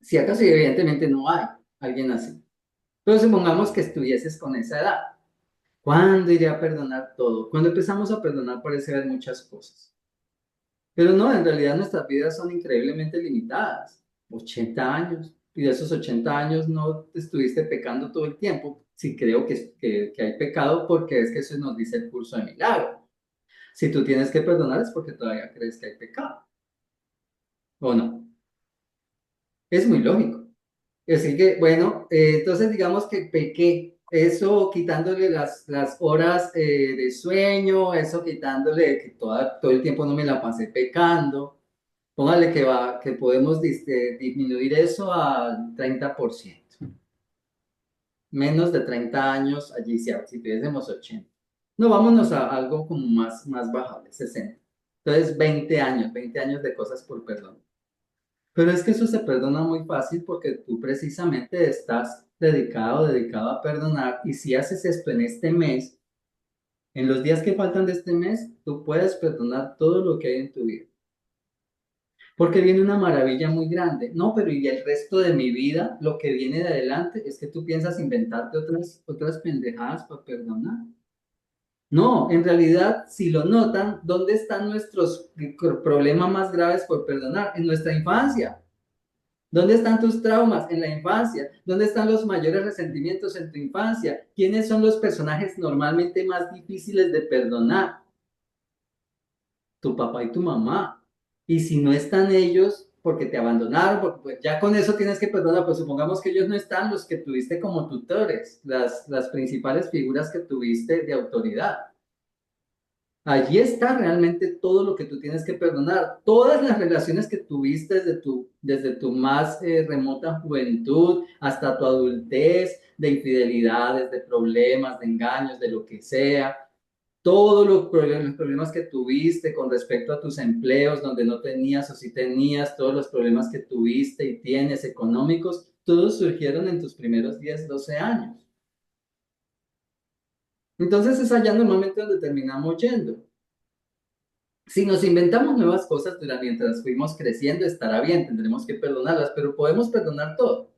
Si acaso, evidentemente no hay alguien así. Pero supongamos que estuvieses con esa edad. ¿Cuándo iré a perdonar todo? Cuando empezamos a perdonar parece haber muchas cosas. Pero no, en realidad nuestras vidas son increíblemente limitadas. 80 años. Y de esos 80 años no estuviste pecando todo el tiempo. Sí creo que hay pecado porque es que eso nos dice el curso de milagro. Si tú tienes que perdonar es porque todavía crees que hay pecado. ¿O no? Es muy lógico. Así que, bueno, entonces digamos que pequé. Eso quitándole las horas de sueño, eso quitándole que todo el tiempo no me la pasé pecando. Póngale que podemos disminuir eso al 30%. Menos de 30 años allí, si tuviésemos 80. No, vámonos a algo como más bajable, 60. Entonces, 20 años de cosas por perdón. Pero es que eso se perdona muy fácil porque tú precisamente estás dedicado a perdonar. Y si haces esto en este mes, en los días que faltan de este mes, tú puedes perdonar todo lo que hay en tu vida. Porque viene una maravilla muy grande. No, pero y el resto de mi vida, lo que viene de adelante es que tú piensas inventarte otras pendejadas para perdonar. No, en realidad, si lo notan, ¿dónde están nuestros problemas más graves por perdonar? En nuestra infancia. ¿Dónde están tus traumas en la infancia? ¿Dónde están los mayores resentimientos en tu infancia? ¿Quiénes son los personajes normalmente más difíciles de perdonar? Tu papá y tu mamá. Y si no están ellos, porque te abandonaron, porque pues ya con eso tienes que perdonar, pues supongamos que ellos no están, los que tuviste como tutores, las principales figuras que tuviste de autoridad. Allí está realmente todo lo que tú tienes que perdonar. Todas las relaciones que tuviste desde tu más remota juventud hasta tu adultez, de infidelidades, de problemas, de engaños, de lo que sea. Todos los problemas que tuviste con respecto a tus empleos, donde no tenías o sí tenías, todos los problemas que tuviste y tienes económicos, todos surgieron en tus primeros 10, 12 años. Entonces es allá normalmente donde terminamos yendo. Si nos inventamos nuevas cosas mientras fuimos creciendo, estará bien, tendremos que perdonarlas, pero podemos perdonar todo.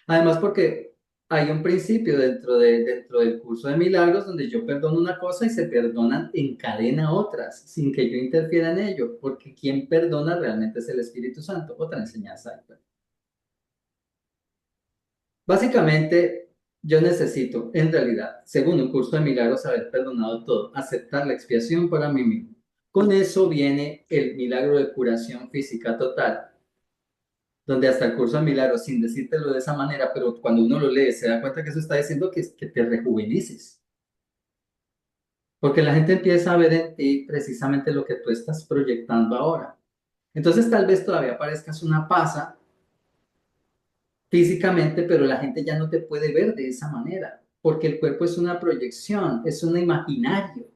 Además, porque hay un principio dentro del curso de milagros donde yo perdono una cosa y se perdonan en cadena otras, sin que yo interfiera en ello, porque quien perdona realmente es el Espíritu Santo. Otra enseñanza. Básicamente, yo necesito, en realidad, según un curso de milagros, haber perdonado todo, aceptar la expiación para mí mismo. Con eso viene el milagro de curación física total, donde hasta el curso de milagros, sin decírtelo de esa manera, pero cuando uno lo lee, se da cuenta que eso está diciendo que te rejuveneces. Porque la gente empieza a ver en ti precisamente lo que tú estás proyectando ahora. Entonces, tal vez todavía parezcas una pasa físicamente, pero la gente ya no te puede ver de esa manera, porque el cuerpo es una proyección, es un imaginario.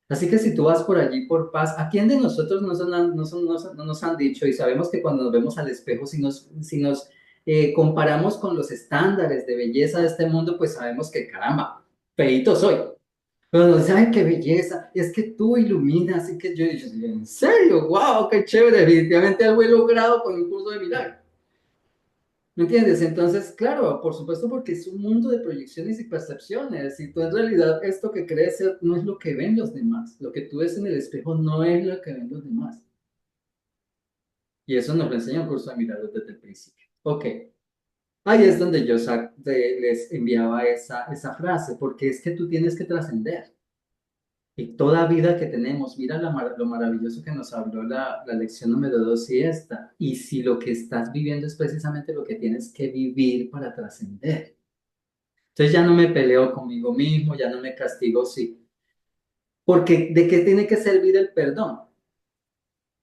Así que si tú vas por allí por paz, ¿a quién de nosotros no nos han dicho? Y sabemos que cuando nos vemos al espejo, si nos comparamos con los estándares de belleza de este mundo, pues sabemos que caramba, feíto soy. Pero nos dicen, ay, qué belleza, es que tú iluminas, y que yo digo, en serio, wow, qué chévere, definitivamente algo he logrado con un curso de milagro. ¿Me entiendes? Entonces, claro, por supuesto, porque es un mundo de proyecciones y percepciones. Y tú en realidad esto que crees ser no es lo que ven los demás. Lo que tú ves en el espejo no es lo que ven los demás. Y eso nos lo enseña un curso de milagros desde el principio. Ok, ahí es donde yo les enviaba esa frase, porque es que tú tienes que trascender. Y toda vida que tenemos, mira lo maravilloso que nos habló la lección número 2 y esta. Y si lo que estás viviendo es precisamente lo que tienes que vivir para trascender. Entonces ya no me peleo conmigo mismo, ya no me castigo, sí. Porque ¿de qué tiene que servir el perdón?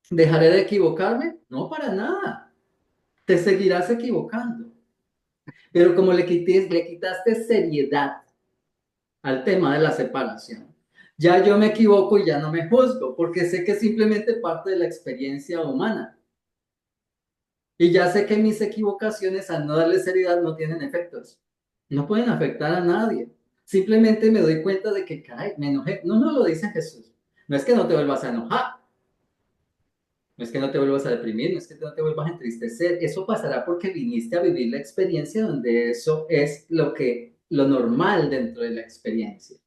¿Dejaré de equivocarme? No, para nada. Te seguirás equivocando. Pero como le quitaste seriedad al tema de la separación, ya yo me equivoco y ya no me juzgo, porque sé que es simplemente parte de la experiencia humana. Y ya sé que mis equivocaciones, al no darle seriedad, no tienen efectos. No pueden afectar a nadie. Simplemente me doy cuenta de que, caray, me enojé. No, no lo dice Jesús. No es que no te vuelvas a enojar. No es que no te vuelvas a deprimir. No es que no te vuelvas a entristecer. Eso pasará porque viniste a vivir la experiencia donde eso es lo normal dentro de la experiencia,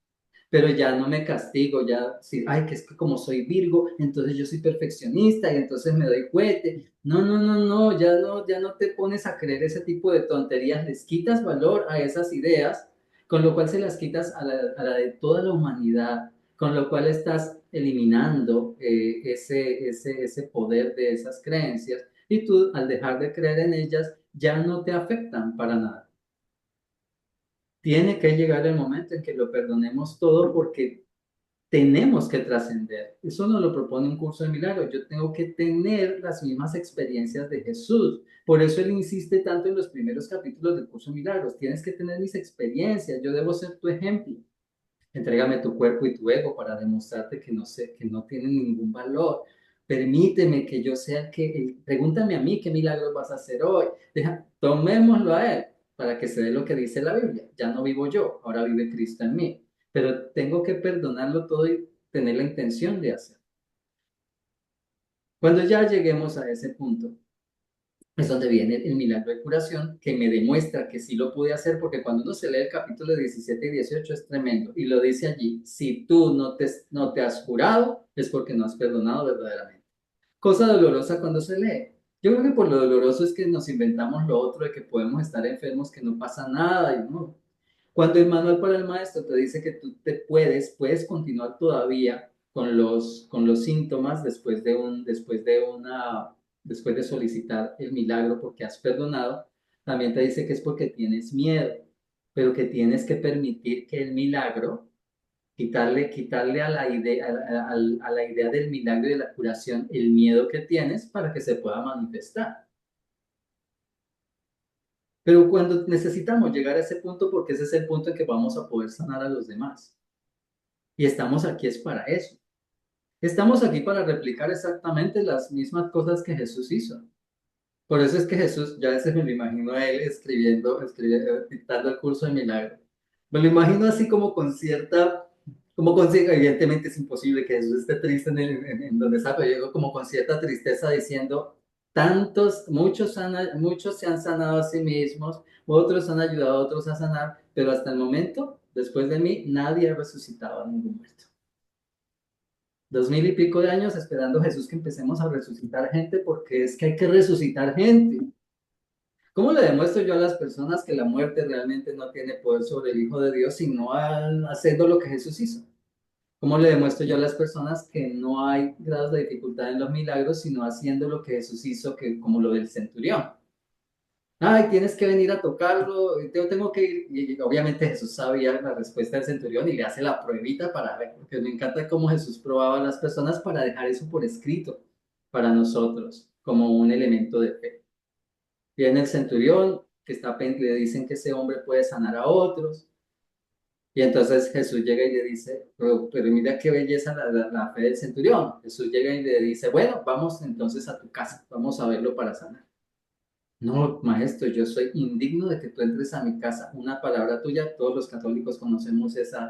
pero ya no me castigo, ya, sí, ay, que es que como soy Virgo, entonces yo soy perfeccionista y entonces me doy cuete. No, no, no, no, ya no te pones a creer ese tipo de tonterías, les quitas valor a esas ideas, con lo cual se las quitas a la de toda la humanidad, con lo cual estás eliminando ese poder de esas creencias y tú al dejar de creer en ellas ya no te afectan para nada. Tiene que llegar el momento en que lo perdonemos todo porque tenemos que trascender. Eso nos lo propone un curso de milagros. Yo tengo que tener las mismas experiencias de Jesús. Por eso él insiste tanto en los primeros capítulos del curso de milagros. Tienes que tener mis experiencias. Yo debo ser tu ejemplo. Entrégame tu cuerpo y tu ego para demostrarte que no sé, que no tienen ningún valor. Permíteme que yo sea pregúntame a mí qué milagros vas a hacer hoy. Tomémoslo a él para que se dé lo que dice la Biblia. Ya no vivo yo, ahora vive Cristo en mí. Pero tengo que perdonarlo todo y tener la intención de hacer. Cuando ya lleguemos a ese punto, es donde viene el milagro de curación que me demuestra que sí lo pude hacer, porque cuando uno se lee el capítulo 17 y 18 es tremendo, y lo dice allí, si tú no te has curado, es porque no has perdonado verdaderamente. Cosa dolorosa cuando se lee. Yo creo que por lo doloroso es que nos inventamos lo otro de que podemos estar enfermos, que no pasa nada, y no. Cuando el manual para el maestro te dice que tú puedes continuar todavía con los síntomas después de solicitar el milagro porque has perdonado, también te dice que es porque tienes miedo, pero que tienes que permitir que el milagro, quitarle a la idea, a la idea del milagro y de la curación el miedo que tienes para que se pueda manifestar. Pero cuando necesitamos llegar a ese punto, porque ese es el punto en que vamos a poder sanar a los demás. Y estamos aquí es para eso. Estamos aquí para replicar exactamente las mismas cosas que Jesús hizo. Por eso es que Jesús, ya a veces me lo imagino a él dictando el curso de milagro. Me lo imagino así como con cierta, evidentemente es imposible que Jesús esté triste en donde está, pero yo digo como con cierta tristeza diciendo, muchos se han sanado a sí mismos, otros han ayudado a otros a sanar, pero hasta el momento, después de mí, nadie ha resucitado a ningún muerto. 2000 y pico de años esperando Jesús que empecemos a resucitar gente porque es que hay que resucitar gente. ¿Cómo le demuestro yo a las personas que la muerte realmente no tiene poder sobre el Hijo de Dios, sino haciendo lo que Jesús hizo? ¿Cómo le demuestro yo a las personas que no hay grados de dificultad en los milagros, sino haciendo lo que Jesús hizo, que, como lo del centurión? Ay, tienes que venir a tocarlo, yo tengo que ir. Y obviamente Jesús sabía la respuesta del centurión y le hace la pruebita para ver, porque me encanta cómo Jesús probaba a las personas para dejar eso por escrito para nosotros, como un elemento de fe. Viene el centurión, que está, le dicen que ese hombre puede sanar a otros. Y entonces Jesús llega y le dice, pero mira qué belleza la fe del centurión. Jesús llega y le dice, bueno, vamos entonces a tu casa, vamos a verlo para sanar. No, maestro, yo soy indigno de que tú entres a mi casa. Una palabra tuya, todos los católicos conocemos esa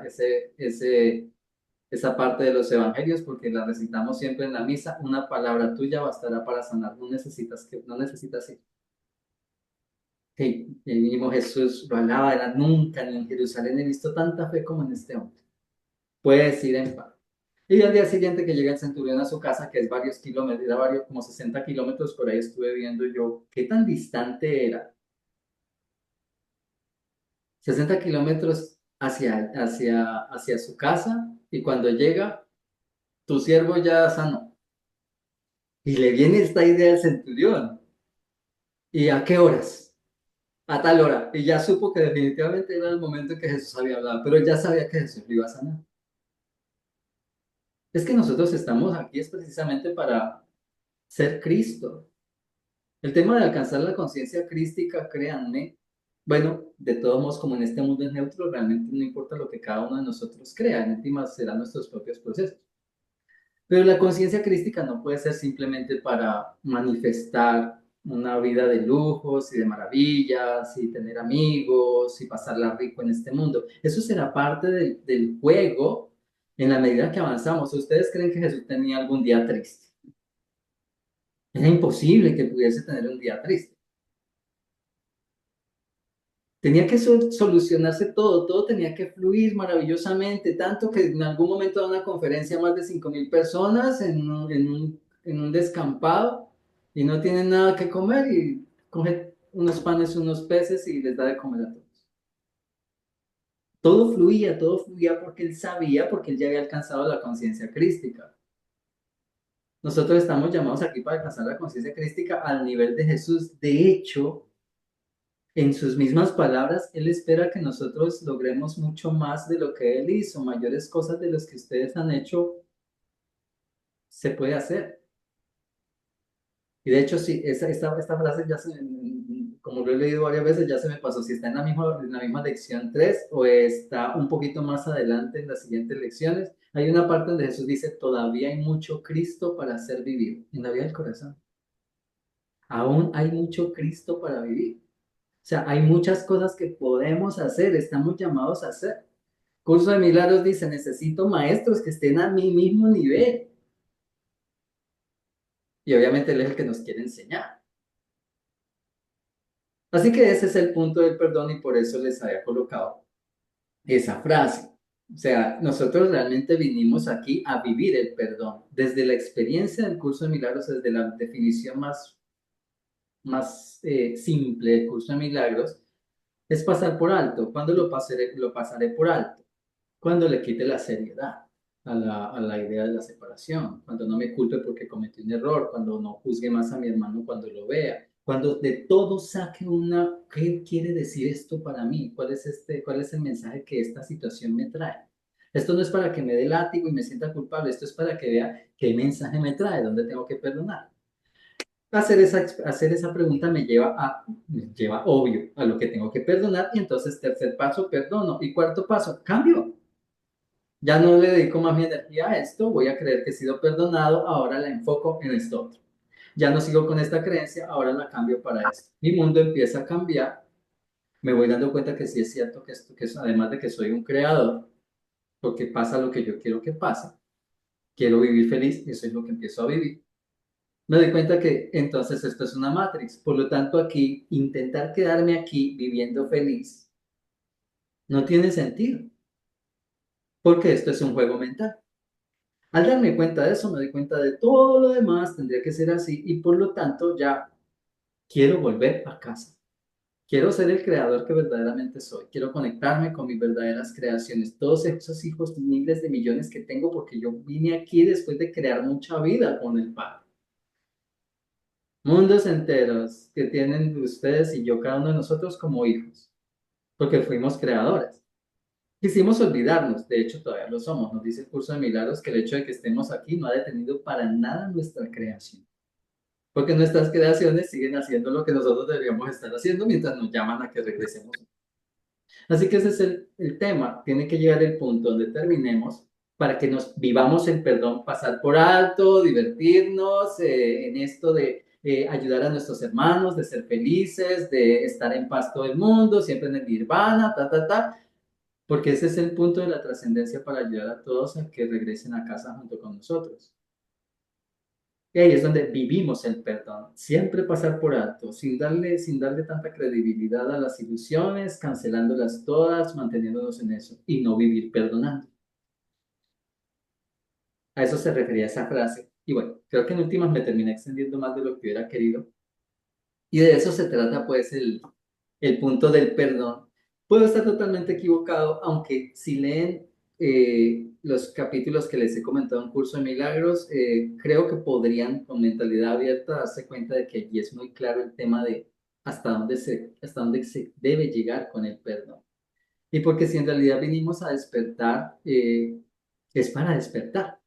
parte de los evangelios porque la recitamos siempre en la misa. Una palabra tuya bastará para sanar. No necesitas ir. Sí, el mismo Jesús lo alaba, era nunca ni en Jerusalén he visto tanta fe como en este hombre. Puedes ir en paz. Y al día siguiente que llega el centurión a su casa, que es varios kilómetros, era varios, como 60 kilómetros, por ahí estuve viendo yo qué tan distante era. 60 kilómetros hacia su casa, y cuando llega, tu siervo ya sanó. Y le viene esta idea al centurión. ¿Y a qué horas? A tal hora. Y ya supo que definitivamente era el momento en que Jesús había hablado, pero ya sabía que Jesús lo iba a sanar. Es que nosotros estamos aquí es precisamente para ser Cristo. El tema de alcanzar la conciencia crística, créanme, bueno, de todos modos, como en este mundo es neutro, realmente no importa lo que cada uno de nosotros crea, en última serán nuestros propios procesos. Pero la conciencia crística no puede ser simplemente para manifestar una vida de lujos y de maravillas y tener amigos y pasarla rico en este mundo. Eso será parte del juego en la medida que avanzamos. ¿Ustedes creen que Jesús tenía algún día triste? Era imposible que pudiese tener un día triste. Tenía que solucionarse todo, todo tenía que fluir maravillosamente, tanto que en algún momento da una conferencia a más de 5.000 personas en un descampado y no tienen nada que comer y coge unos panes, unos peces y les da de comer a todos. Todo fluía porque él sabía, porque él ya había alcanzado la conciencia crística. Nosotros estamos llamados aquí para alcanzar la conciencia crística al nivel de Jesús. De hecho, en sus mismas palabras, Él espera que nosotros logremos mucho más de lo que Él hizo, mayores cosas de las que ustedes han hecho, se puede hacer. Y de hecho, sí, esta frase ya como lo he leído varias veces, ya se me pasó, si está en la misma lección 3 o está un poquito más adelante en las siguientes lecciones, hay una parte donde Jesús dice, todavía hay mucho Cristo para ser vivido en la vida del corazón. Aún hay mucho Cristo para vivir. O sea, hay muchas cosas que podemos hacer, estamos llamados a hacer. Curso de Milagros dice, necesito maestros que estén a mi mismo nivel. Y obviamente él es el que nos quiere enseñar. Así que ese es el punto del perdón y por eso les había colocado esa frase. O sea, nosotros realmente vinimos aquí a vivir el perdón. Desde la experiencia del curso de milagros, desde la definición más simple del curso de milagros, es pasar por alto. ¿Cuándo lo pasaré por alto? Cuando le quite la seriedad a la idea de la separación, cuando no me culpe porque cometí un error, cuando no juzgue más a mi hermano cuando lo vea, cuando de todo saque ¿qué quiere decir esto para mí? ¿Cuál es el mensaje que esta situación me trae? Esto no es para que me dé látigo y me sienta culpable, esto es para que vea qué mensaje me trae, dónde tengo que perdonar. Hacer esa pregunta me lleva obvio a lo que tengo que perdonar y entonces tercer paso, perdono. Y cuarto paso, cambio. Ya no le dedico más mi energía a esto, voy a creer que he sido perdonado, ahora la enfoco en esto otro. Ya no sigo con esta creencia, ahora la cambio para esto. Mi mundo empieza a cambiar, me voy dando cuenta que sí es cierto que además de que soy un creador, porque pasa lo que yo quiero que pase, quiero vivir feliz, y eso es lo que empiezo a vivir. Me doy cuenta que entonces esto es una matrix, por lo tanto aquí, intentar quedarme aquí viviendo feliz no tiene sentido, porque esto es un juego mental. Al darme cuenta de eso, me doy cuenta de todo lo demás, tendría que ser así y por lo tanto ya quiero volver a casa. Quiero ser el creador que verdaderamente soy. Quiero conectarme con mis verdaderas creaciones. Todos esos hijos, miles de millones que tengo, porque yo vine aquí después de crear mucha vida con el Padre. Mundos enteros que tienen ustedes y yo, cada uno de nosotros como hijos, porque fuimos creadores. Quisimos olvidarnos, de hecho todavía lo somos. Nos dice el curso de milagros que el hecho de que estemos aquí no ha detenido para nada nuestra creación. Porque nuestras creaciones siguen haciendo lo que nosotros deberíamos estar haciendo mientras nos llaman a que regresemos. Así que ese es el tema. Tiene que llegar el punto donde terminemos para que nos vivamos el perdón, pasar por alto, divertirnos en esto de ayudar a nuestros hermanos, de ser felices, de estar en paz todo el mundo, siempre en el nirvana, porque ese es el punto de la trascendencia para ayudar a todos a que regresen a casa junto con nosotros. Y ahí es donde vivimos el perdón. Siempre pasar por alto, sin darle tanta credibilidad a las ilusiones, cancelándolas todas, manteniéndonos en eso y no vivir perdonando. A eso se refería esa frase. Y bueno, creo que en últimas me terminé extendiendo más de lo que hubiera querido. Y de eso se trata pues el punto del perdón. Puedo estar totalmente equivocado, aunque si leen los capítulos que les he comentado en Curso de Milagros, creo que podrían con mentalidad abierta darse cuenta de que allí es muy claro el tema de hasta dónde se debe llegar con el perdón. Y porque si en realidad vinimos a despertar, es para despertar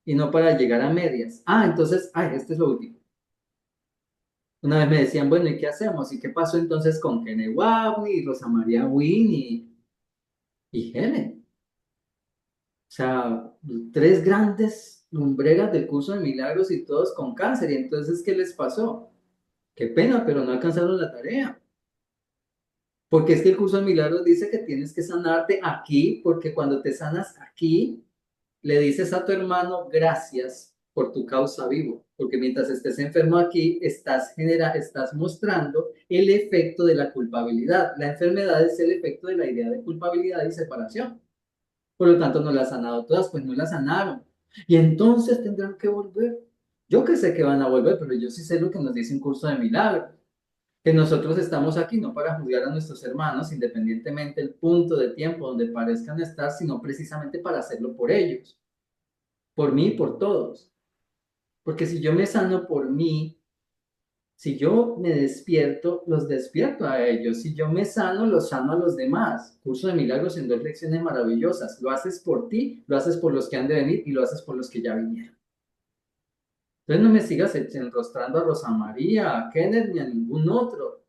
y no para llegar a medias. Entonces, este es lo último. Una vez me decían, bueno, ¿y qué hacemos? ¿Y qué pasó entonces con Kene Wapni y Rosa María Win y Helen? O sea, tres grandes lumbreras del curso de milagros y todos con cáncer. ¿Y entonces qué les pasó? Qué pena, pero no alcanzaron la tarea. Porque es que el curso de milagros dice que tienes que sanarte aquí, porque cuando te sanas aquí, le dices a tu hermano gracias por tu causa vivo, porque mientras estés enfermo aquí, estás mostrando el efecto de la culpabilidad. La enfermedad es el efecto de la idea de culpabilidad y separación. Por lo tanto, no la has sanado todas, pues no la sanaron. Y entonces tendrán que volver. Yo que sé que van a volver, pero yo sí sé lo que nos dice un curso de milagros, que nosotros estamos aquí no para juzgar a nuestros hermanos, independientemente del punto de tiempo donde parezcan estar, sino precisamente para hacerlo por ellos, por mí y por todos. Porque si yo me sano por mí, si yo me despierto, los despierto a ellos. Si yo me sano, los sano a los demás. Curso de milagros en 2 lecciones maravillosas. Lo haces por ti, lo haces por los que han de venir y lo haces por los que ya vinieron. Entonces no me sigas enrostrando a Rosa María, a Kenneth ni a ningún otro.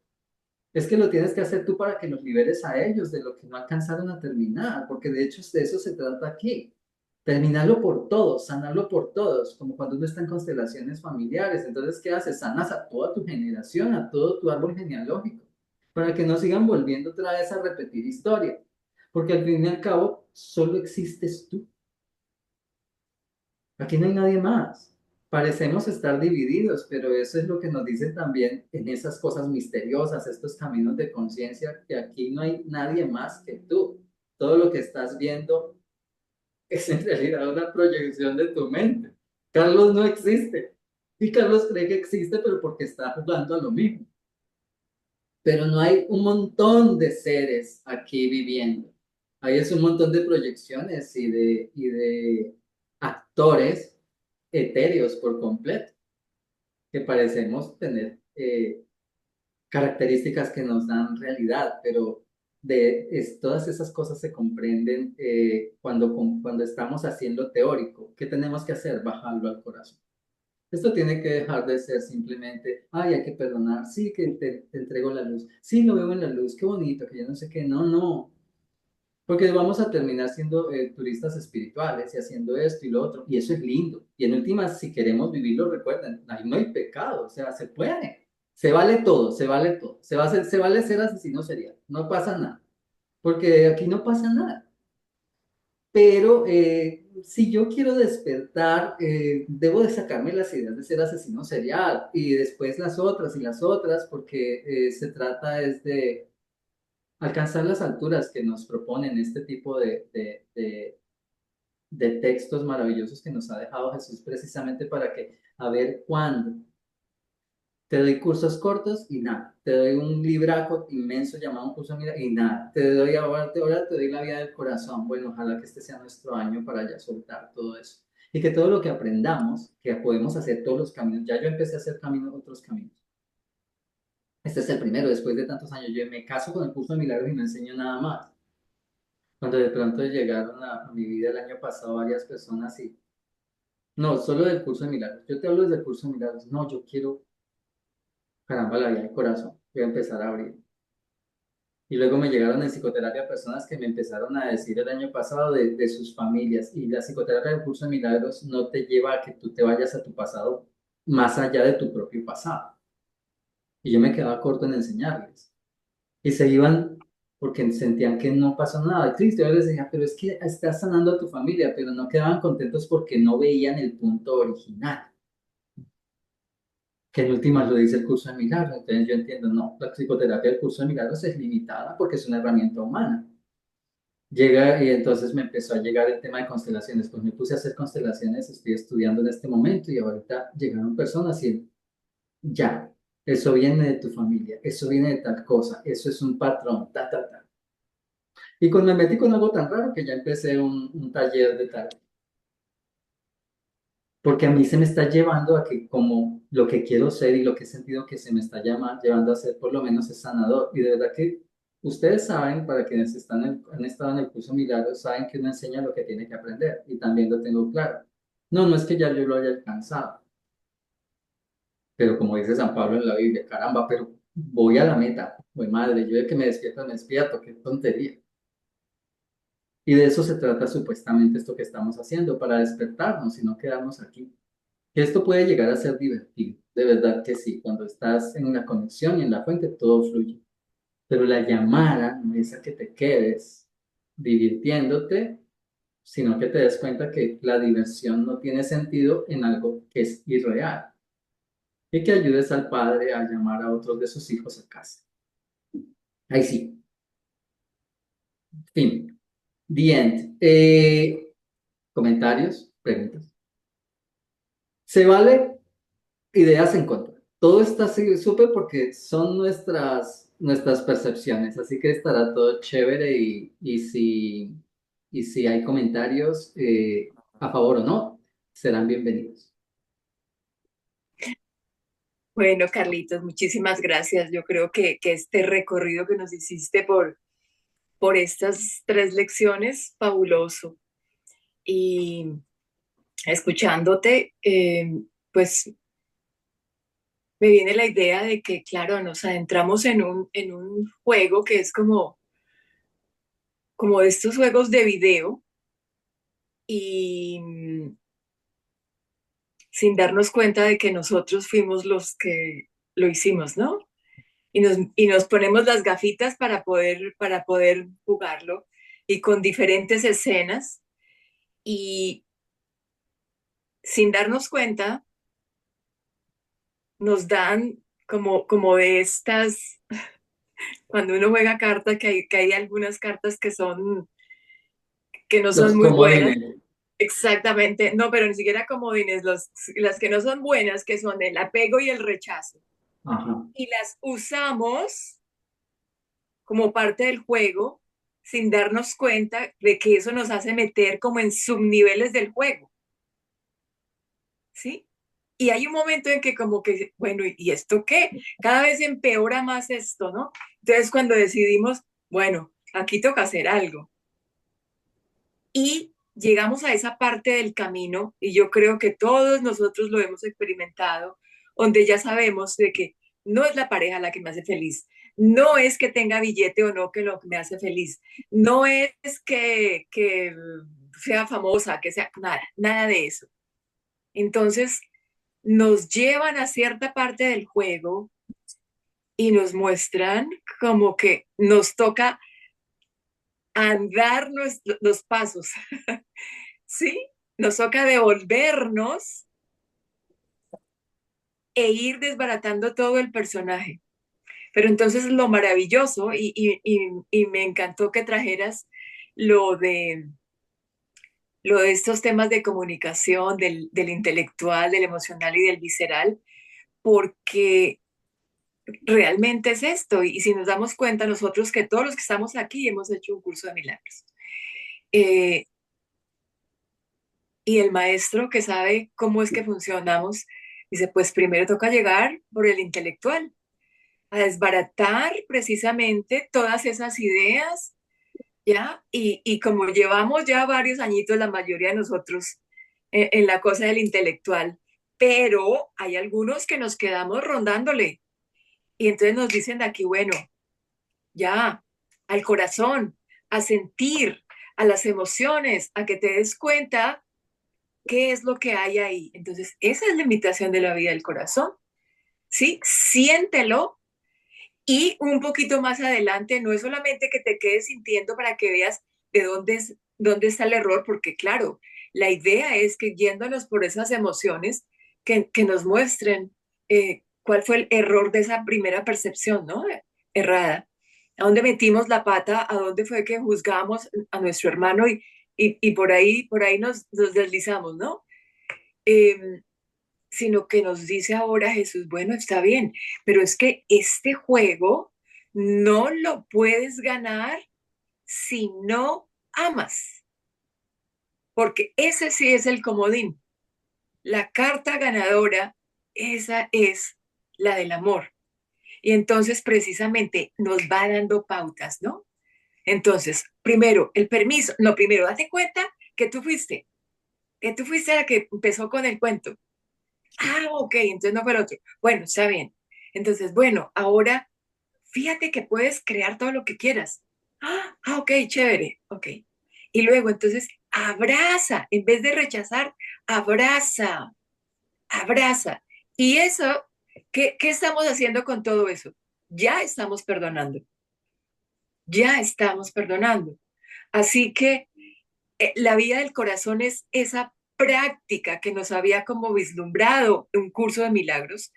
Es que lo tienes que hacer tú para que los liberes a ellos de lo que no alcanzaron a terminar, porque de hecho de eso se trata aquí. Terminarlo por todos, sanarlo por todos, como cuando uno está en constelaciones familiares. Entonces, ¿qué haces? Sanas a toda tu generación, a todo tu árbol genealógico, para que no sigan volviendo otra vez a repetir historia. Porque al fin y al cabo, solo existes tú. Aquí no hay nadie más. Parecemos estar divididos, pero eso es lo que nos dicen también en esas cosas misteriosas, estos caminos de conciencia, que aquí no hay nadie más que tú. Todo lo que estás viendo es en realidad una proyección de tu mente. Carlos no existe. Y Carlos cree que existe, pero porque está jugando a lo mismo. Pero no hay un montón de seres aquí viviendo. Ahí es un montón de proyecciones y de actores etéreos por completo, que parecemos tener características que nos dan realidad, pero todas esas cosas se comprenden cuando estamos haciendo teórico. ¿Qué tenemos que hacer? Bajarlo al corazón. Esto tiene que dejar de ser simplemente, hay que perdonar, sí, que te entrego la luz, sí, lo veo en la luz, qué bonito, que yo no sé qué, no, no, porque vamos a terminar siendo turistas espirituales y haciendo esto y lo otro, y eso es lindo. Y en últimas, si queremos vivirlo, recuerden, ahí no hay pecado, o sea, se puede, se vale todo, se vale todo, se vale ser asesino serial, no pasa nada, porque aquí no pasa nada. Pero si yo quiero despertar, debo de sacarme las ideas de ser asesino serial y después las otras, porque se trata es de alcanzar las alturas que nos proponen este tipo de textos maravillosos que nos ha dejado Jesús precisamente para que, a ver cuándo. Te doy cursos cortos y nada. Te doy un libraco inmenso llamado un curso de milagros y nada. Te doy ahora te doy la vida del corazón. Bueno, ojalá que este sea nuestro año para ya soltar todo eso. Y que todo lo que aprendamos, que podemos hacer todos los caminos. Ya yo empecé a hacer caminos, otros caminos. Este es el primero, después de tantos años. Yo me caso con el curso de milagros y no enseño nada más. Cuando de pronto llegaron a mi vida el año pasado varias personas y, no, solo del curso de milagros. Yo te hablo desde el curso de milagros. No, yo quiero, caramba, la vida del corazón. Voy a empezar a abrir. Y luego me llegaron en psicoterapia personas que me empezaron a decir el año pasado de sus familias. Y la psicoterapia del curso de milagros no te lleva a que tú te vayas a tu pasado más allá de tu propio pasado. Y yo me quedaba corto en enseñarles. Y se iban porque sentían que no pasó nada. Y Cristo, yo les decía, pero es que estás sanando a tu familia, pero no quedaban contentos porque no veían el punto original, que en últimas lo dice el curso de milagros. Entonces yo entiendo, no, la psicoterapia del curso de milagros es limitada porque es una herramienta humana. Llega y entonces me empezó a llegar el tema de constelaciones, pues me puse a hacer constelaciones, estoy estudiando en este momento y ahorita llegaron personas y ya, eso viene de tu familia, eso viene de tal cosa, eso es un patrón, ta, ta, ta. Y cuando me metí con algo tan raro que ya empecé un taller de tal, porque a mí se me está llevando a que como lo que quiero ser y lo que he sentido que se me está llevando a ser por lo menos es sanador. Y de verdad que ustedes saben, para quienes han estado en el curso Milagros, saben que uno enseña lo que tiene que aprender y también lo tengo claro. No, no es que ya yo lo haya alcanzado, pero como dice San Pablo en la Biblia, caramba, pero voy a la meta, voy madre, yo de que me despierto, qué tontería. Y de eso se trata supuestamente esto que estamos haciendo, para despertarnos y no quedarnos aquí. Que esto puede llegar a ser divertido, de verdad que sí, cuando estás en una conexión y en la fuente todo fluye. Pero la llamada no es a que te quedes divirtiéndote, sino que te des cuenta que la diversión no tiene sentido en algo que es irreal y que ayudes al padre a llamar a otros de sus hijos a casa. Ahí sí, fin. The end. Comentarios, preguntas. Se vale ideas en contra. Todo está súper porque son nuestras percepciones, así que estará todo chévere y si hay comentarios a favor o no, serán bienvenidos. Bueno, Carlitos, muchísimas gracias. Yo creo que este recorrido que nos hiciste por estas tres lecciones, fabuloso. Y escuchándote, pues me viene la idea de que, claro, nos adentramos en un juego que es como de estos juegos de video y sin darnos cuenta de que nosotros fuimos los que lo hicimos, ¿no? Y nos ponemos las gafitas para poder jugarlo y con diferentes escenas y sin darnos cuenta nos dan como de estas, cuando uno juega cartas, que hay algunas cartas que no son Los muy buenas. comodines. Exactamente, no, pero ni siquiera comodines, las que no son buenas, que son el apego y el rechazo. Ajá. Y las usamos como parte del juego sin darnos cuenta de que eso nos hace meter como en subniveles del juego, ¿sí? Y hay un momento en que como que, bueno, ¿y esto qué? Cada vez empeora más esto, ¿no? Entonces cuando decidimos, bueno, aquí toca hacer algo. Y llegamos a esa parte del camino, y yo creo que todos nosotros lo hemos experimentado, donde ya sabemos de que no es la pareja la que me hace feliz, no es que tenga billete o no que lo que me hace feliz, no es que sea famosa, que sea nada, nada de eso. Entonces nos llevan a cierta parte del juego y nos muestran como que nos toca andar los pasos, ¿sí? Nos toca devolvernos e ir desbaratando todo el personaje. Pero entonces lo maravilloso, y me encantó que trajeras lo de, lo de estos temas de comunicación, del intelectual, del emocional y del visceral, porque realmente es esto. Y si nos damos cuenta nosotros que todos los que estamos aquí hemos hecho un curso de milagros. Eh, y el maestro que sabe cómo es que funcionamos, dice, pues primero toca llegar por el intelectual, a desbaratar precisamente todas esas ideas, ¿ya? Y como llevamos ya varios añitos, la mayoría de nosotros, en la cosa del intelectual, pero hay algunos que nos quedamos rondándole. Y entonces nos dicen de aquí, bueno, ya, al corazón, a sentir, a las emociones, a que te des cuenta qué es lo que hay ahí. Entonces, esa es la invitación de la vida del corazón, ¿sí? Siéntelo y un poquito más adelante, no es solamente que te quedes sintiendo para que veas de dónde está el error, porque claro, la idea es que yéndonos por esas emociones, que nos muestren cuál fue el error de esa primera percepción, ¿no? Errada. ¿A dónde metimos la pata? ¿A dónde fue que juzgamos a nuestro hermano? Y por ahí nos deslizamos, ¿no? Eh, Sino que nos dice ahora Jesús, bueno, está bien, pero es que este juego no lo puedes ganar si no amas, porque ese sí es el comodín. La carta ganadora, esa es la del amor. Y entonces precisamente nos va dando pautas, ¿no? Entonces, primero, el permiso. No, primero, date cuenta que tú fuiste la que empezó con el cuento. Ah, ok, entonces no fue el otro. Bueno, está bien. Entonces, bueno, ahora fíjate que puedes crear todo lo que quieras. Ok, chévere, ok. Y luego, entonces, abraza, en vez de rechazar, abraza, abraza. Y eso, ¿qué estamos haciendo con todo eso? Ya estamos perdonando, ya estamos perdonando. Así que la vida del corazón es esa práctica que nos había como vislumbrado un curso de milagros,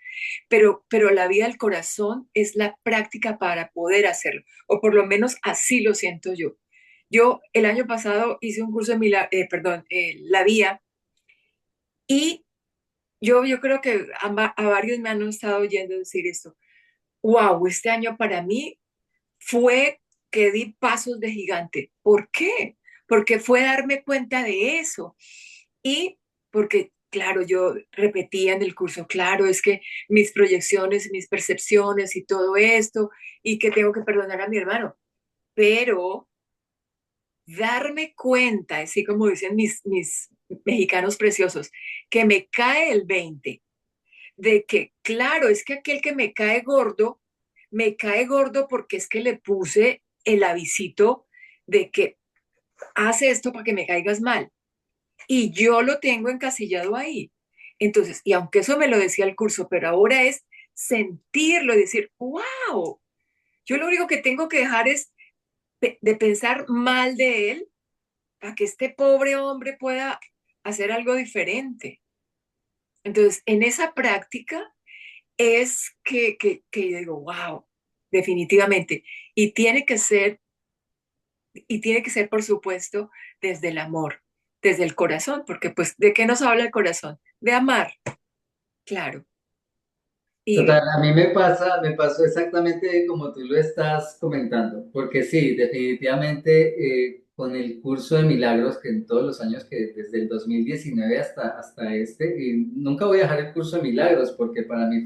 pero la vida del corazón es la práctica para poder hacerlo, o por lo menos así lo siento yo. Yo el año pasado hice un curso de milagros, perdón, la vía, y yo creo que a varios me han estado oyendo decir esto. Wow, este año para mí fue que di pasos de gigante. ¿Por qué? Porque fue darme cuenta de eso. Y porque, claro, yo repetía en el curso, claro, es que mis proyecciones, mis percepciones y todo esto, y que tengo que perdonar a mi hermano. Pero darme cuenta, así como dicen mis mexicanos preciosos, que me cae el 20 de que, claro, es que aquel que me cae gordo porque es que le puse el avisito de que hace esto para que me caigas mal. Y yo lo tengo encasillado ahí. Entonces, y aunque eso me lo decía el curso, pero ahora es sentirlo y decir, wow, yo lo único que tengo que dejar es de pensar mal de él para que este pobre hombre pueda hacer algo diferente. Entonces, en esa práctica es que yo digo, wow, definitivamente. Y tiene que ser, y tiene que ser, por supuesto, desde el amor, desde el corazón, porque pues, ¿de qué nos habla el corazón? De amar, claro. Total, Y a mí me pasó exactamente como tú lo estás comentando, porque sí, definitivamente con el curso de milagros que en todos los años que desde el 2019 hasta este, y nunca voy a dejar el curso de milagros porque para mí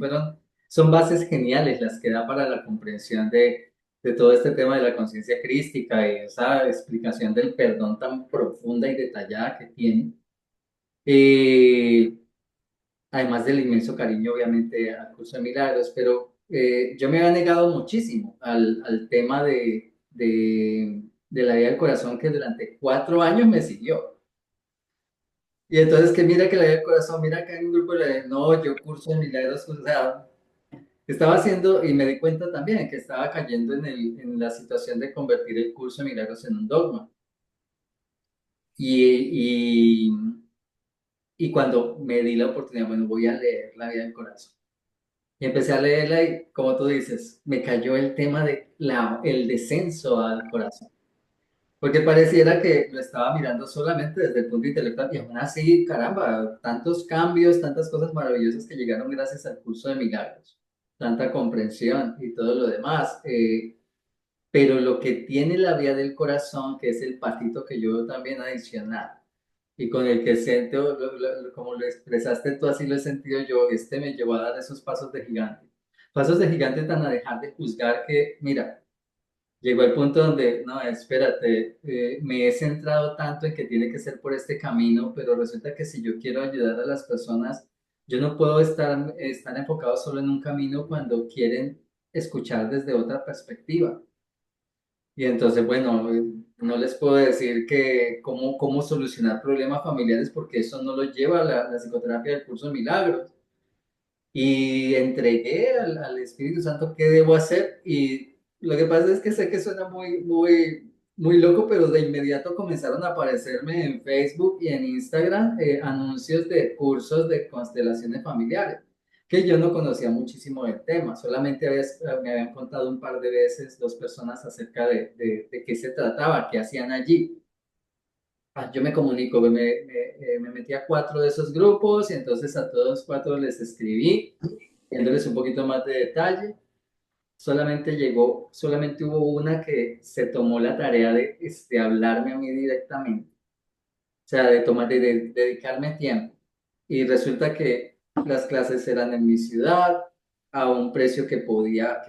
son bases geniales las que da para la comprensión de todo este tema de la conciencia crística y esa explicación del perdón tan profunda y detallada que tiene. Eh, Además del inmenso cariño, obviamente, al curso de milagros, pero yo me había negado muchísimo al tema de la vida del corazón que durante 4 años me siguió. Y entonces que mira que la vida del corazón, mira que hay un grupo de, no, yo curso de milagros, o sea, estaba haciendo, y me di cuenta también que estaba cayendo en la situación de convertir el curso de milagros en un dogma. Y, y, y cuando me di la oportunidad, bueno, voy a leer la vida del corazón. Y empecé a leerla y, como tú dices, me cayó el tema de el descenso al corazón. Porque pareciera que lo estaba mirando solamente desde el punto intelectual y aún así, caramba, tantos cambios, tantas cosas maravillosas que llegaron gracias al curso de milagros. tanta comprensión y todo lo demás. Pero lo que tiene la vía del corazón, que es el patito que yo también adicional, y con el que siento, como lo expresaste tú, así lo he sentido yo, este me llevó a dar esos pasos de gigante. Pasos de gigante tan a dejar de juzgar que, mira, llegó el punto donde, no, espérate, me he centrado tanto en que tiene que ser por este camino, pero resulta que si yo quiero ayudar a las personas, yo no puedo estar enfocado solo en un camino cuando quieren escuchar desde otra perspectiva. Y entonces, bueno, no les puedo decir que cómo solucionar problemas familiares porque eso no lo lleva la psicoterapia del curso de milagros. Y entregué al Espíritu Santo qué debo hacer. Y lo que pasa es que sé que suena muy loco, pero de inmediato comenzaron a aparecerme en Facebook y en Instagram anuncios de cursos de constelaciones familiares, que yo no conocía muchísimo del tema. Solamente me habían contado un par de veces dos personas acerca de qué se trataba, qué hacían allí. Yo me comunico, me metí a cuatro de esos grupos y entonces a todos cuatro les escribí viéndoles un poquito más de detalle. Solamente hubo una que se tomó la tarea de hablarme a mí directamente, o sea, de dedicarme tiempo. Y resulta que las clases eran en mi ciudad, a un precio que podía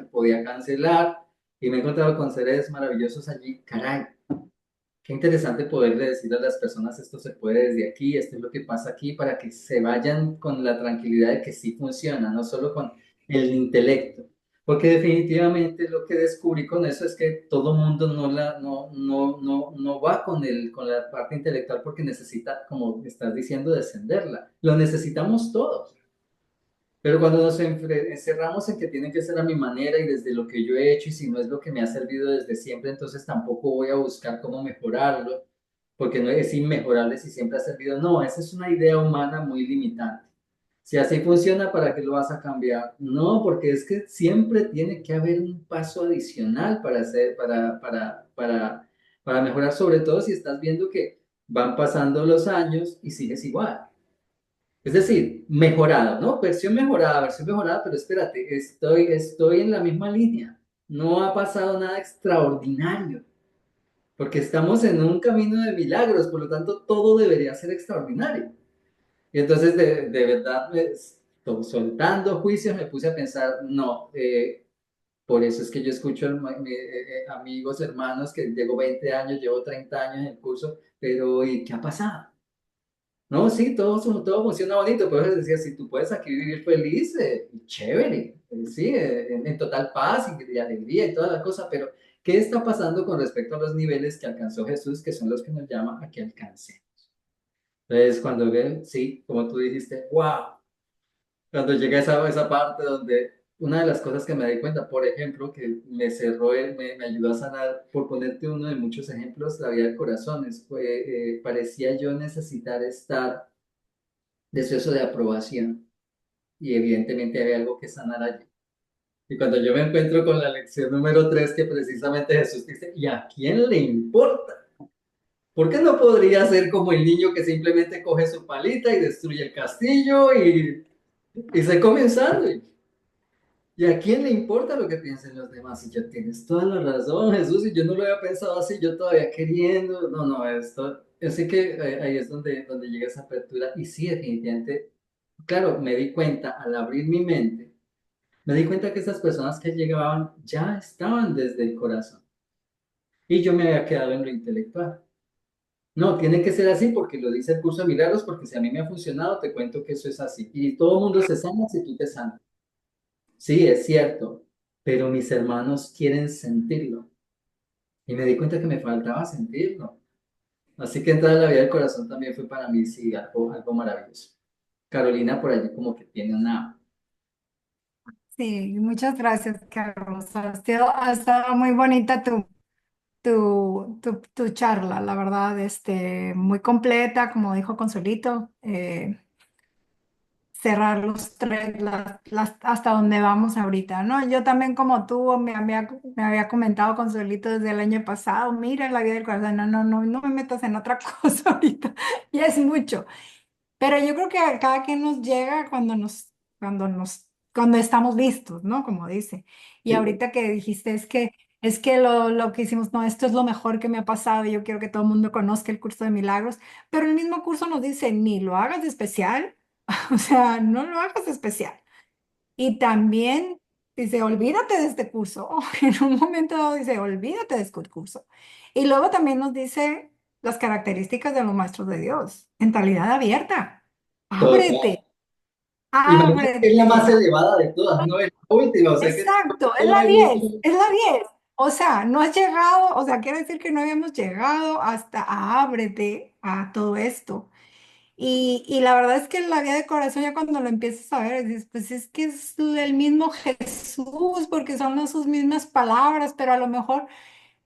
cancelar, y me he encontrado con seres maravillosos allí. Caray, qué interesante poderle decir a las personas esto se puede desde aquí, esto es lo que pasa aquí, para que se vayan con la tranquilidad de que sí funciona, no solo con el intelecto. Porque definitivamente lo que descubrí con eso es que todo mundo no va con la parte intelectual porque necesita, como estás diciendo, descenderla. Lo necesitamos todos. Pero cuando nos encerramos en que tiene que ser a mi manera y desde lo que yo he hecho y si no es lo que me ha servido desde siempre, entonces tampoco voy a buscar cómo mejorarlo, porque no es inmejorable si siempre ha servido. No, esa es una idea humana muy limitante. Si así funciona, ¿para qué lo vas a cambiar? No, porque es que siempre tiene que haber un paso adicional para mejorar, sobre todo si estás viendo que van pasando los años y sigues igual. Es decir, mejorado, ¿no? Versión mejorada, pero espérate, estoy en la misma línea. No ha pasado nada extraordinario, porque estamos en un camino de milagros, por lo tanto todo debería ser extraordinario. Y entonces de verdad, soltando juicios, me puse a pensar, no, por eso es que yo escucho amigos, hermanos, que llevo 20 años, llevo 30 años en el curso, pero ¿y qué ha pasado? No, sí, todo funciona bonito, pero les decía, si tú puedes aquí vivir feliz, chévere, sí, en total paz y alegría y toda la cosa, pero ¿qué está pasando con respecto a los niveles que alcanzó Jesús, que son los que nos llama a que alcancemos? Entonces, cuando ven, sí, como tú dijiste, wow, cuando llega esa parte donde una de las cosas que me di cuenta, por ejemplo, que me cerró, me ayudó a sanar, por ponerte uno de muchos ejemplos, la vida del corazón, parecía yo necesitar estar deseoso de aprobación y evidentemente había algo que sanar allí. Y cuando yo me encuentro con la lección número 3 que precisamente Jesús dice, ¿y a quién le importa? ¿Por qué no podría ser como el niño que simplemente coge su palita y destruye el castillo y se come un sándwich? ¿Y a quién le importa lo que piensen los demás? Y yo tienes toda la razón, Jesús, y yo no lo había pensado así, yo todavía queriendo, no, así que ahí es donde llega esa apertura. Y sí, definitivamente, claro, me di cuenta al abrir mi mente, me di cuenta que esas personas que llegaban ya estaban desde el corazón. Y yo me había quedado en lo intelectual. No, tiene que ser así porque lo dice el curso de milagros, porque si a mí me ha funcionado, te cuento que eso es así. Y todo el mundo se sana si tú te sanas. Sí, es cierto, pero mis hermanos quieren sentirlo. Y me di cuenta que me faltaba sentirlo. Así que entrar a la vida del corazón también fue para mí, sí, algo maravilloso. Carolina por allí como que tiene una... Sí, muchas gracias, Carlos. Ha estado muy bonita tu charla, la verdad, muy completa, como dijo Consuelito. Cerrar los tres, hasta donde vamos ahorita, ¿no? Yo también como tú me había comentado Consuelito desde el año pasado, mira la vida del corazón, no me metas en otra cosa ahorita, ya es mucho. Pero yo creo que a cada quien nos llega cuando nos cuando estamos listos, ¿no? Como dice. Y Sí, ahorita que dijiste, es que lo que hicimos, no, esto es lo mejor que me ha pasado, yo quiero que todo el mundo conozca el curso de milagros, pero el mismo curso nos dice, ni lo hagas de especial, o sea, no lo hagas de especial. Y también dice, olvídate de este curso. En un momento dado dice, olvídate de este curso. Y luego también nos dice las características de los maestros de Dios. Mentalidad abierta. total. Ábrete, Imagínate que es la más ábrete. elevada de todas, no es la última, o sea que Exacto, es no la hay 10, mucho. es la 10. O sea, no has llegado, o sea, quiere decir que no habíamos llegado hasta ábrete a todo esto. Y la verdad es que la vida de corazón ya cuando lo empiezas a ver, dices, pues es que es el mismo Jesús, porque son sus mismas palabras, pero a lo mejor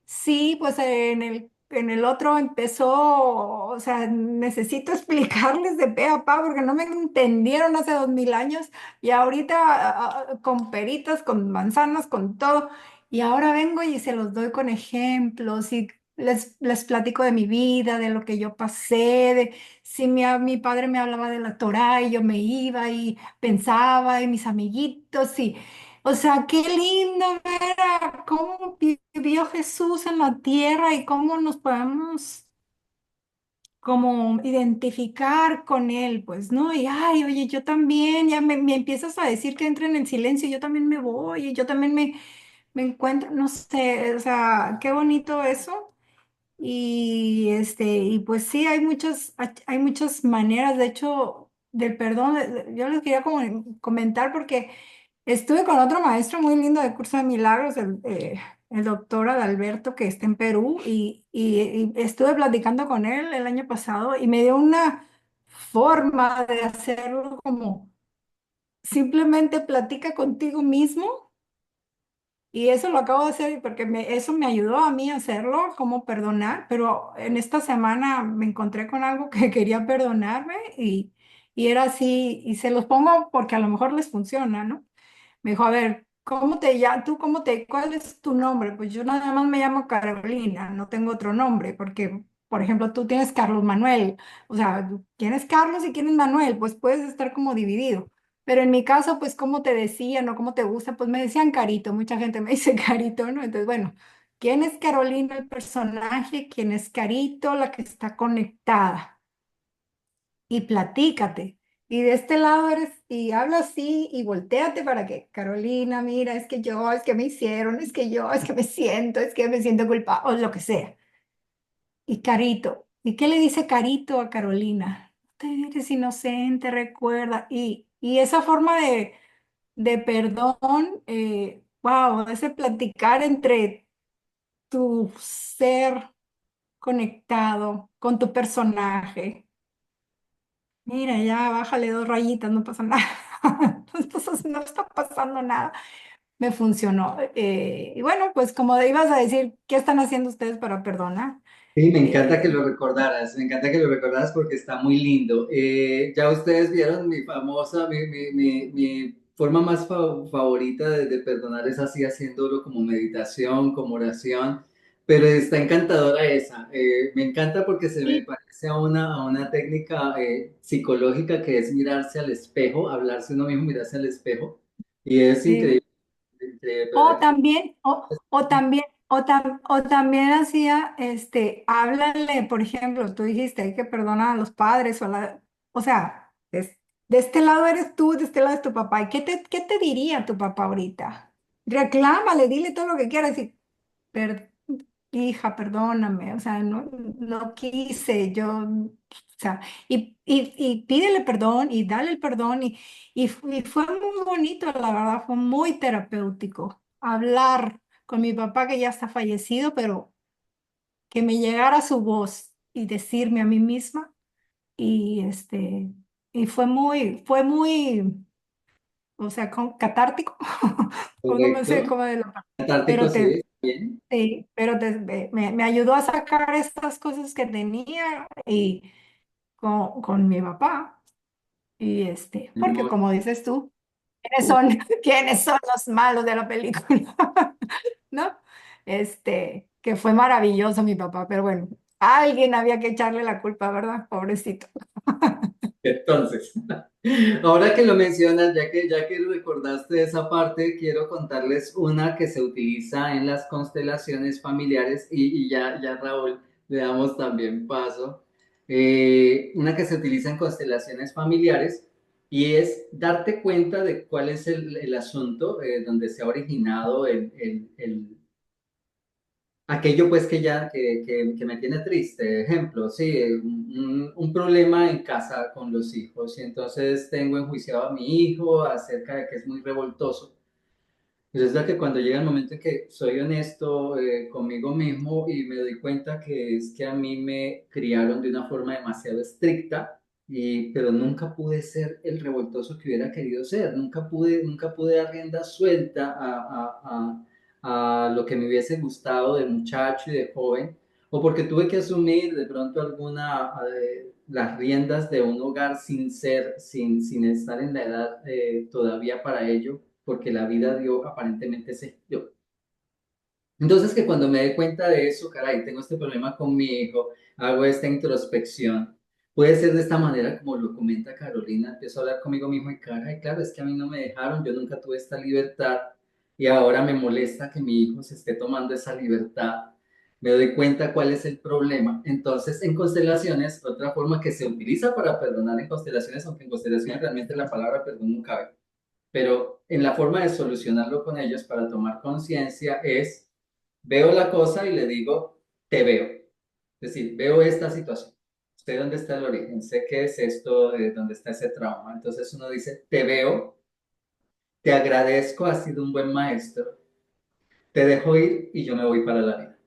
sí, pues en el otro empezó, o sea, necesito explicarles de pe a pa porque no me entendieron hace 2000 años y ahorita con peritas, con manzanas, con todo. Y ahora vengo y se los doy con ejemplos y les platico de mi vida, de lo que yo pasé, de si mi padre me hablaba de la Torá y yo me iba y pensaba en mis amiguitos y... O sea, qué lindo ver a cómo vivió Jesús en la tierra y cómo nos podemos como identificar con él, pues, ¿no? Y, ay, oye, yo también, ya me empiezas a decir que entre en el silencio, yo también me voy, y yo también me encuentro, no sé, o sea, qué bonito eso. Y pues sí, hay muchas maneras, de hecho, del perdón, yo les quería como comentar porque estuve con otro maestro muy lindo de Curso de Milagros, el doctor Adalberto, que está en Perú, y estuve platicando con él el año pasado y me dio una forma de hacerlo como simplemente platica contigo mismo. Y eso lo acabo de hacer porque eso me ayudó a mí a hacerlo, como perdonar, pero en esta semana me encontré con algo que quería perdonarme y era así, y se los pongo porque a lo mejor les funciona, ¿no? Me dijo, a ver, ¿cómo te llamas? ¿Cuál es tu nombre? Pues yo nada más me llamo Carolina, no tengo otro nombre, porque, por ejemplo, tú tienes Carlos Manuel, o sea, ¿quién es Carlos y quién es Manuel? Pues puedes estar como dividido. Pero en mi caso, pues, ¿cómo te decían o cómo te gusta? Pues me decían Carito, mucha gente me dice Carito, ¿no? Entonces, bueno, ¿quién es Carolina el personaje? ¿Quién es Carito la que está conectada? Y platícate. Y de este lado eres, y habla así, y volteate para que, Carolina, mira, es que me hicieron, es que yo, es que me siento, es que me siento culpable, o lo que sea. Y Carito, ¿y qué le dice Carito a Carolina? No te eres inocente, recuerda. Y esa forma de perdón, wow, ese platicar entre tu ser conectado con tu personaje. Mira, ya bájale 2 rayitas, no pasa nada. No está pasando nada. Me funcionó. Y bueno, pues como ibas a decir, ¿qué están haciendo ustedes para perdonar? Sí, me encanta que Eh, lo recordaras, me encanta que lo recordaras porque está muy lindo. Ya ustedes vieron mi famosa, mi forma más favorita de perdonar es así haciéndolo como meditación, como oración, pero está encantadora esa. Me encanta porque se me y, parece a una técnica psicológica que es mirarse al espejo, hablarse uno mismo, mirarse al espejo, y es sí. increíble, increíble, O ¿verdad? también, o también hacía, háblale, por ejemplo, tú dijiste, hay que perdonar a los padres, o sea, de este lado eres tú, de este lado es tu papá. ¿Y qué te diría tu papá ahorita? Reclámale, dile todo lo que quieras y, per- hija, perdóname, o sea, no quise, o sea, y pídele perdón y dale el perdón y fue muy bonito, la verdad, fue muy terapéutico hablar con mi papá que ya está fallecido, pero que me llegara su voz y decirme a mí misma y fue muy, o sea, catártico, no me sé Correcto. cómo Catártico, pero sí, bien. sí, pero me ayudó a sacar estas cosas que tenía y con mi papá. Porque como dices tú, ¿quiénes son, quiénes son los malos de la película? ¿No? Que fue maravilloso mi papá, pero bueno, alguien había que echarle la culpa, ¿verdad? Pobrecito. Entonces. Ahora que lo mencionas, ya que recordaste esa parte, quiero contarles una que se utiliza en las constelaciones familiares y ya Raúl, le damos también paso. Una que se utiliza en constelaciones familiares y es darte cuenta de cuál es el asunto donde se ha originado aquello pues que me tiene triste. Ejemplo, sí, un problema en casa con los hijos y entonces tengo enjuiciado a mi hijo acerca de que es muy revoltoso. Pues es la que cuando llega el momento en que soy honesto conmigo mismo y me doy cuenta que es que a mí me criaron de una forma demasiado estricta, pero nunca pude ser el revoltoso que hubiera querido ser, nunca pude dar rienda suelta a lo que me hubiese gustado de muchacho y de joven, o porque tuve que asumir de pronto las riendas de un hogar sin estar en la edad todavía para ello porque la vida dio aparentemente ese giro. Entonces que cuando me dé cuenta de eso, caray, tengo este problema con mi hijo, hago esta introspección, puede ser de esta manera como lo comenta Carolina, empiezo a hablar conmigo mismo y caray, claro, es que a mí no me dejaron, yo nunca tuve esta libertad y ahora me molesta que mi hijo se esté tomando esa libertad. Me doy cuenta cuál es el problema. Entonces, en constelaciones, otra forma que se utiliza para perdonar en constelaciones, aunque en constelaciones realmente la palabra perdón no cabe, pero en la forma de solucionarlo con ellos para tomar conciencia es, veo la cosa y le digo, te veo. Es decir, veo esta situación. Sé dónde está el origen, sé qué es esto, de dónde está ese trauma. Entonces uno dice, te veo, te agradezco, has sido un buen maestro, te dejo ir y yo me voy para la vida.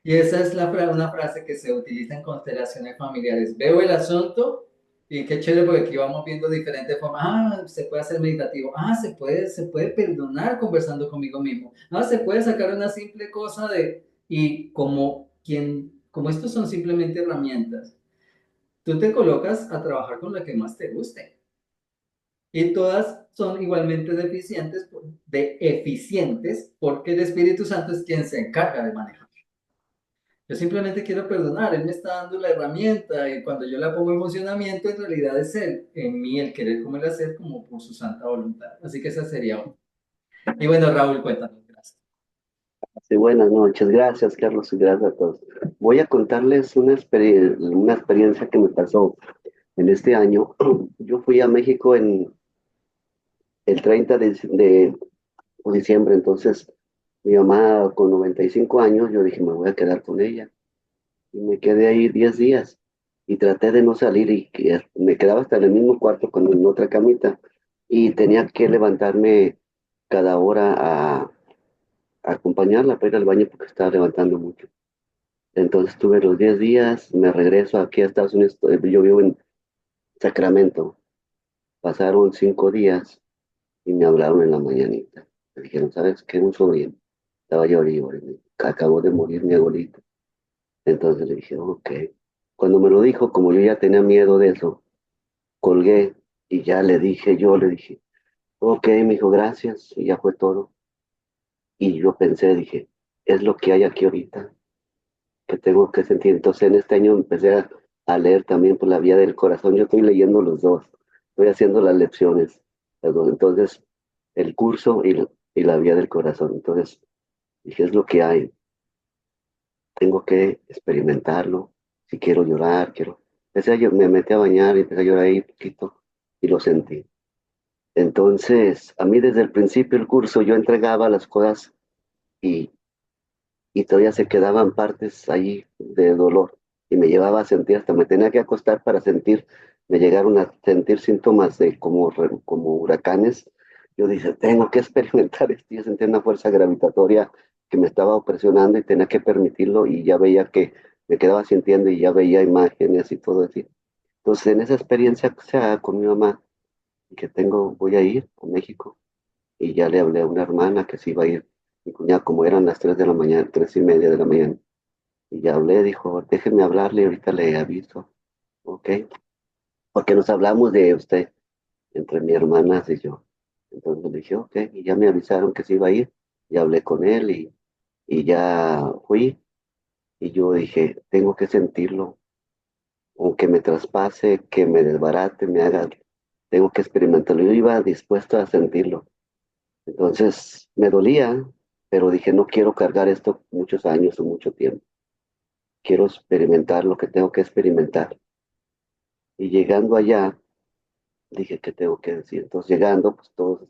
Y esa es una frase que se utiliza en constelaciones familiares. Veo el asunto y qué chévere porque aquí vamos viendo diferentes formas. Ah, se puede hacer meditativo. Ah, se puede perdonar conversando conmigo mismo. Ah, se puede sacar una simple cosa de... Y como estos son simplemente herramientas, tú te colocas a trabajar con la que más te guste. Y todas son igualmente eficientes porque el Espíritu Santo es quien se encarga de manejar. Yo simplemente quiero perdonar, Él me está dando la herramienta y cuando yo la pongo en funcionamiento, en realidad es Él, en mí el querer como el hacer, como por su santa voluntad. Así que esa sería una. Y bueno, Raúl, cuéntanos, gracias. Sí, buenas noches, gracias Carlos y gracias a todos. Voy a contarles una experiencia que me pasó en este año. Yo fui a México en el 30 de diciembre, entonces mi mamá con 95 años, yo dije, me voy a quedar con ella. Y me quedé ahí 10 días y traté de no salir y que me quedaba hasta en el mismo cuarto con en otra camita y tenía que levantarme cada hora a acompañarla para ir al baño porque estaba levantando mucho. Entonces tuve los 10 días, me regreso aquí a Estados Unidos, yo vivo en Sacramento. Pasaron 5 días y me hablaron en la mañanita. Me dijeron, ¿sabes qué? Un sobrino estaba llorando, acabó de morir mi abuelito. Entonces le dije, ok. Cuando me lo dijo, como yo ya tenía miedo de eso, colgué y ya le dije, ok, me dijo, gracias, y ya fue todo. Y yo pensé, dije, es lo que hay aquí ahorita, que tengo que sentir. Entonces en este año empecé a leer también por la vía del corazón. Yo estoy leyendo los dos, estoy haciendo las lecciones, los dos. Entonces el curso y la vía del corazón. Entonces dije, es lo que hay, tengo que experimentarlo. Si quiero llorar, quiero. Me metí a bañar y empecé a llorar ahí un poquito y lo sentí. Entonces, a mí desde el principio del curso yo entregaba las cosas y y todavía se quedaban partes ahí de dolor y me llevaba a sentir, hasta me tenía que acostar para sentir, me llegaron a sentir síntomas de como huracanes. Yo dije, tengo que experimentar esto, yo sentía una fuerza gravitatoria que me estaba presionando y tenía que permitirlo y ya veía que me quedaba sintiendo y ya veía imágenes y todo así. Entonces en esa experiencia, o sea, con mi mamá, que voy a ir a México y ya le hablé a una hermana que se iba a ir, mi cuñada, como eran las 3 de la mañana, 3:30 de la mañana, y ya hablé, dijo, déjeme hablarle, ahorita le aviso, ok, porque nos hablamos de usted, entre mi hermana y yo. Entonces le dije, ok, y ya me avisaron que se iba a ir, y hablé con él, y ya fui, y yo dije, tengo que sentirlo, aunque me traspase, que me desbarate, me haga. tengo que experimentarlo. Yo iba dispuesto a sentirlo. Entonces me dolía, pero dije, no quiero cargar esto muchos años o mucho tiempo. Quiero experimentar lo que tengo que experimentar. Y llegando allá, dije, ¿qué tengo que decir? Entonces llegando, pues todos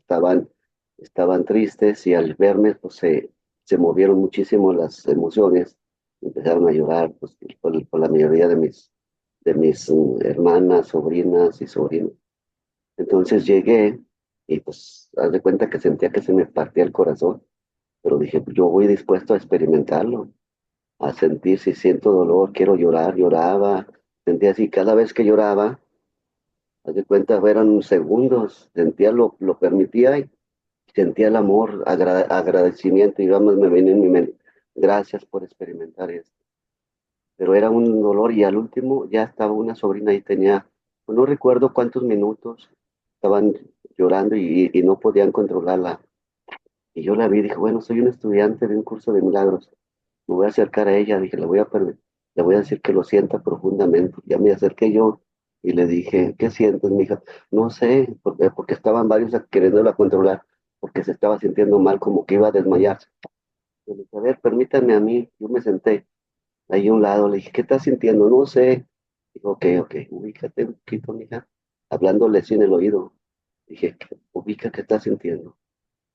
estaban tristes y al verme, pues se movieron muchísimo las emociones. Empezaron a llorar, pues por la mayoría de mis hermanas, sobrinas y sobrinos. Entonces llegué y pues haz de cuenta que sentía que se me partía el corazón, pero dije, pues, yo voy dispuesto a experimentarlo, a sentir si siento dolor, quiero llorar, lloraba, sentía así, cada vez que lloraba, haz de cuenta, eran segundos, sentía lo permitía y sentía el amor, agradecimiento y vamos, me venía en mi mente, gracias por experimentar esto. Pero era un dolor y al último ya estaba una sobrina ahí, tenía, pues, no recuerdo cuántos minutos, estaban llorando y no podían controlarla. Y yo la vi y dije, bueno, soy un estudiante de un curso de milagros, me voy a acercar a ella, dije, le voy a decir que lo sienta profundamente. Ya me acerqué yo y le dije, ¿qué sientes, mija? No sé, porque estaban varios queriéndola controlar, porque se estaba sintiendo mal, como que iba a desmayarse. Yo le dije, a ver, permítame a mí, yo me senté ahí a un lado, le dije, ¿qué estás sintiendo? No sé. Dijo, ok, ok, ubícate un poquito, mija, hablándole así en el oído. Dije, ubica, ¿qué estás sintiendo?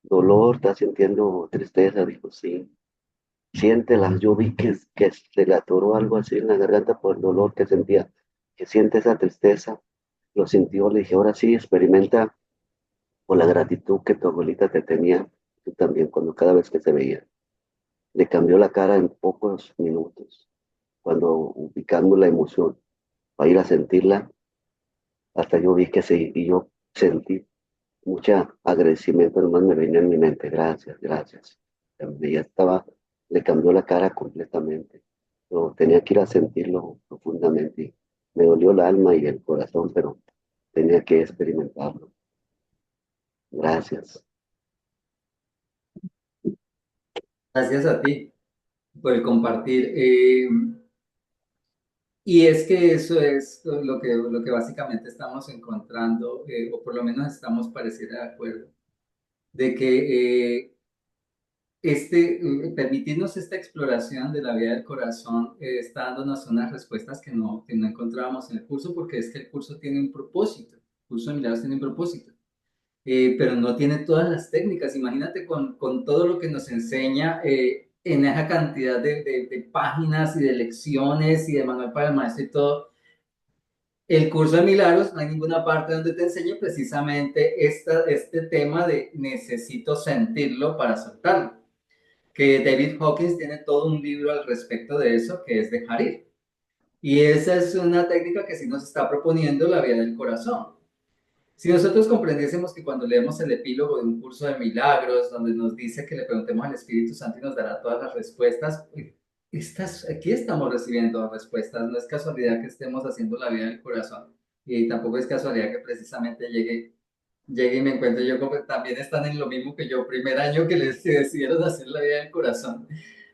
Dolor, ¿estás sintiendo tristeza? Dijo, sí. Siéntela. Yo vi que se le atoró algo así en la garganta por el dolor que sentía. Que siente esa tristeza. Lo sintió, le dije, ahora sí, experimenta por la gratitud que tu abuelita te tenía, tú también, cuando cada vez que se veía. Le cambió la cara en pocos minutos, cuando ubicando la emoción, para ir a sentirla, hasta yo vi que sí, y yo sentí mucha agradecimiento, nomás me venía en mi mente, gracias, gracias. Ya estaba, le cambió la cara completamente. Pero tenía que ir a sentirlo profundamente. Y me dolió el alma y el corazón, pero tenía que experimentarlo. Gracias. Gracias a ti por el compartir. Y es que eso es lo que básicamente estamos encontrando, o por lo menos estamos pareciera de acuerdo, de que permitirnos esta exploración de la vida del corazón está dándonos unas respuestas que no encontrábamos en el curso, porque es que el curso tiene un propósito, el curso de milagros tiene un propósito, pero no tiene todas las técnicas. Imagínate con todo lo que nos enseña en esa cantidad de páginas y de lecciones y de manual para el maestro y todo. El curso de milagros, no hay ninguna parte donde te enseñe precisamente este tema de necesito sentirlo para soltarlo, que David Hawkins tiene todo un libro al respecto de eso, que es dejar ir. Y esa es una técnica que sí nos está proponiendo la vía del corazón. Si nosotros comprendiésemos que cuando leemos el epílogo de un curso de milagros, donde nos dice que le preguntemos al Espíritu Santo y nos dará todas las respuestas, aquí estamos recibiendo respuestas. No es casualidad que estemos haciendo la vida del corazón. Y tampoco es casualidad que precisamente llegue y me encuentre yo como también están en lo mismo que yo, primer año que les decidieron hacer la vida del corazón.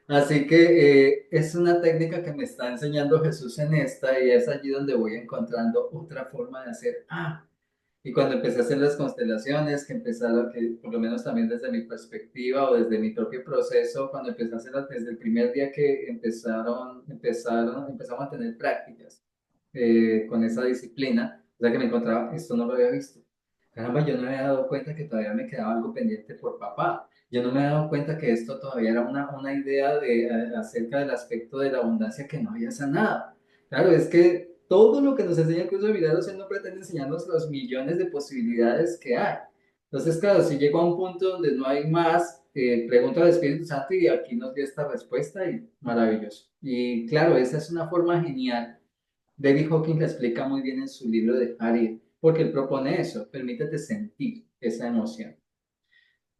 Así que es una técnica que me está enseñando Jesús en esta y es allí donde voy encontrando otra forma de hacer. Y cuando empecé a hacer las constelaciones, que empezaron, que por lo menos también desde mi perspectiva o desde mi propio proceso, cuando empecé a hacerlas desde el primer día que empezamos a tener prácticas con esa disciplina, o sea que me encontraba, esto no lo había visto. Caramba, yo no me había dado cuenta que todavía me quedaba algo pendiente por papá. Yo no me había dado cuenta que esto todavía era una idea acerca del aspecto de la abundancia que no había sanado. Claro, es que todo lo que nos enseña el curso de milagros, él no pretende enseñarnos los millones de posibilidades que hay. Entonces, claro, si llego a un punto donde no hay más, pregunto al Espíritu Santo y aquí nos dio esta respuesta y maravilloso. Y claro, esa es una forma genial. David Hawkins la explica muy bien en su libro de Harriet, porque él propone eso, permítete sentir esa emoción.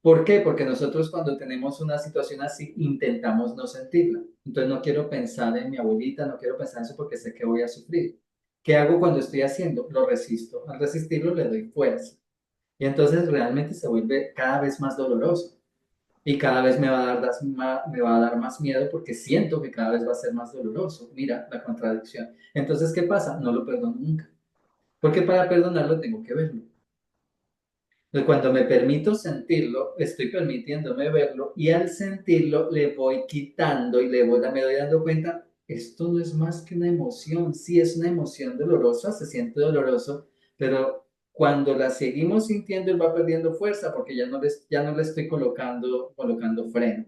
¿Por qué? Porque nosotros cuando tenemos una situación así intentamos no sentirla. Entonces no quiero pensar en mi abuelita, no quiero pensar en eso porque sé que voy a sufrir. ¿Qué hago cuando estoy haciendo? Lo resisto. Al resistirlo le doy fuerza. Y entonces realmente se vuelve cada vez más doloroso. Y cada vez me va a dar más miedo porque siento que cada vez va a ser más doloroso. Mira la contradicción. Entonces, ¿qué pasa? No lo perdono nunca. Porque para perdonarlo tengo que verlo. Entonces, cuando me permito sentirlo, estoy permitiéndome verlo y al sentirlo le voy quitando y me doy dando cuenta, esto no es más que una emoción, sí es una emoción dolorosa, se siente doloroso, pero cuando la seguimos sintiendo, él va perdiendo fuerza porque ya no le estoy colocando freno.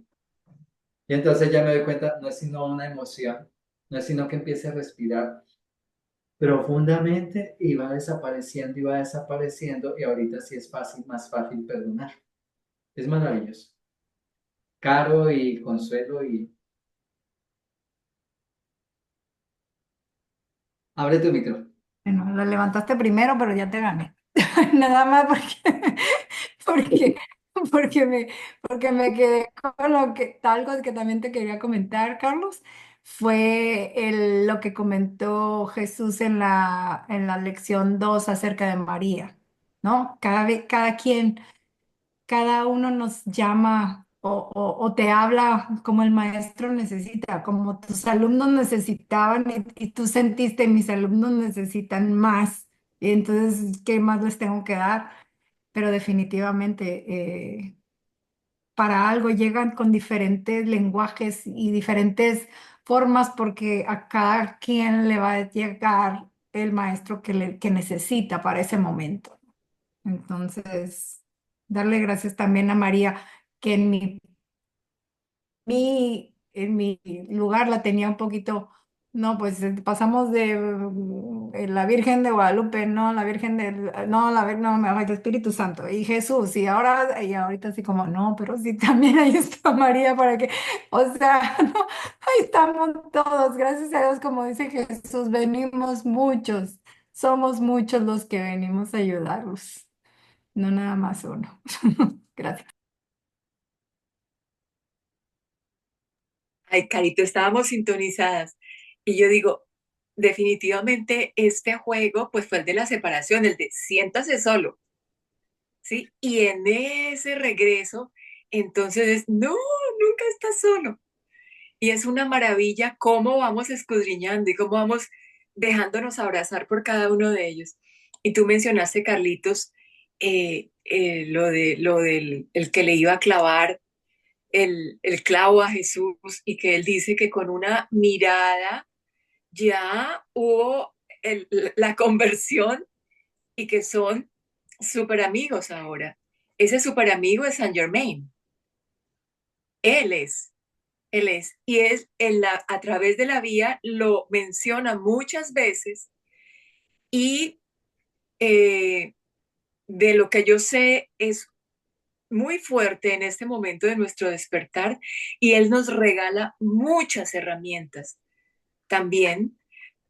Y entonces ya me doy cuenta, no es sino una emoción, no es sino que empiece a respirar profundamente y va desapareciendo y ahorita sí es fácil, más fácil perdonar. Es maravilloso. Caro y Consuelo y... Abre tu micro. Bueno, lo levantaste primero, pero ya te gané. Nada más porque, porque me, porque me quedé con algo que también te quería comentar, Carlos, fue lo que comentó Jesús en la lección 2 acerca de María, ¿no? Cada quien, cada uno nos llama o te habla como el maestro necesita, como tus alumnos necesitaban y tú sentiste, mis alumnos necesitan más. Y entonces, ¿qué más les tengo que dar? Pero definitivamente para algo llegan con diferentes lenguajes y diferentes formas porque a cada quien le va a llegar el maestro que necesita para ese momento. Entonces, darle gracias también a María, que en mi lugar la tenía un poquito, no, pues pasamos de la Virgen de Guadalupe, no, la Virgen del, no, no, el Espíritu Santo y Jesús, y ahorita así como, no, pero sí también ahí está María para que, o sea, no, ahí estamos todos, gracias a Dios, como dice Jesús, venimos muchos, somos muchos los que venimos a ayudarlos, no nada más uno. Gracias. Ay, Carito, estábamos sintonizadas. Y yo digo, definitivamente este juego, pues fue el de la separación, el de siéntase solo, ¿sí? Y en ese regreso, entonces es, no, nunca estás solo. Y es una maravilla cómo vamos escudriñando y cómo vamos dejándonos abrazar por cada uno de ellos. Y tú mencionaste, Carlitos, lo del el que le iba a clavar el clavo a Jesús y que él dice que con una mirada ya hubo la conversión y que son súper amigos ahora. Ese súper amigo es Saint Germain. Él es, él es. Y es a través de la vía lo menciona muchas veces y eh, de lo que yo sé es muy fuerte en este momento de nuestro despertar y él nos regala muchas herramientas también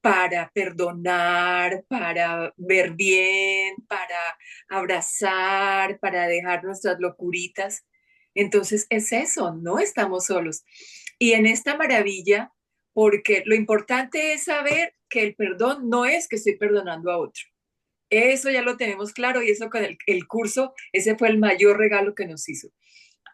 para perdonar, para ver bien, para abrazar, para dejar nuestras locuritas. Entonces es eso, no estamos solos. Y en esta maravilla, porque lo importante es saber que el perdón no es que estoy perdonando a otro. Eso ya lo tenemos claro y eso con el curso, ese fue el mayor regalo que nos hizo.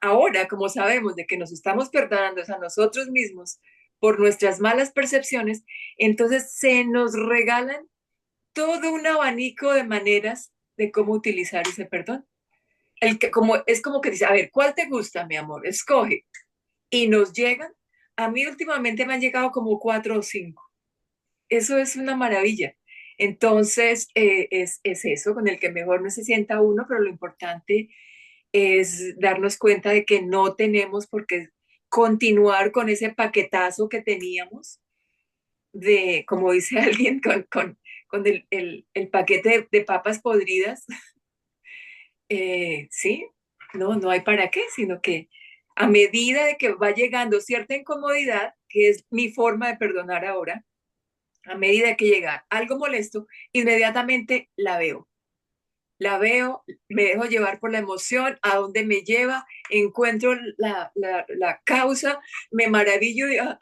Ahora, como sabemos de que nos estamos perdonando a nosotros mismos por nuestras malas percepciones, entonces se nos regalan todo un abanico de maneras de cómo utilizar ese perdón. Es como que dice, a ver, ¿cuál te gusta, mi amor? Escoge. Y nos llegan, a mí últimamente me han llegado como 4 o 5. Eso es una maravilla. Entonces, es eso con el que mejor no se sienta uno, pero lo importante es darnos cuenta de que no tenemos por qué continuar con ese paquetazo que teníamos de, como dice alguien, con el paquete de papas podridas. Sí, no, no hay para qué, sino que a medida de que va llegando cierta incomodidad, que es mi forma de perdonar ahora, a medida que llega algo molesto, inmediatamente la veo, me dejo llevar por la emoción, a dónde me lleva, encuentro la causa, me maravillo y ¡oh!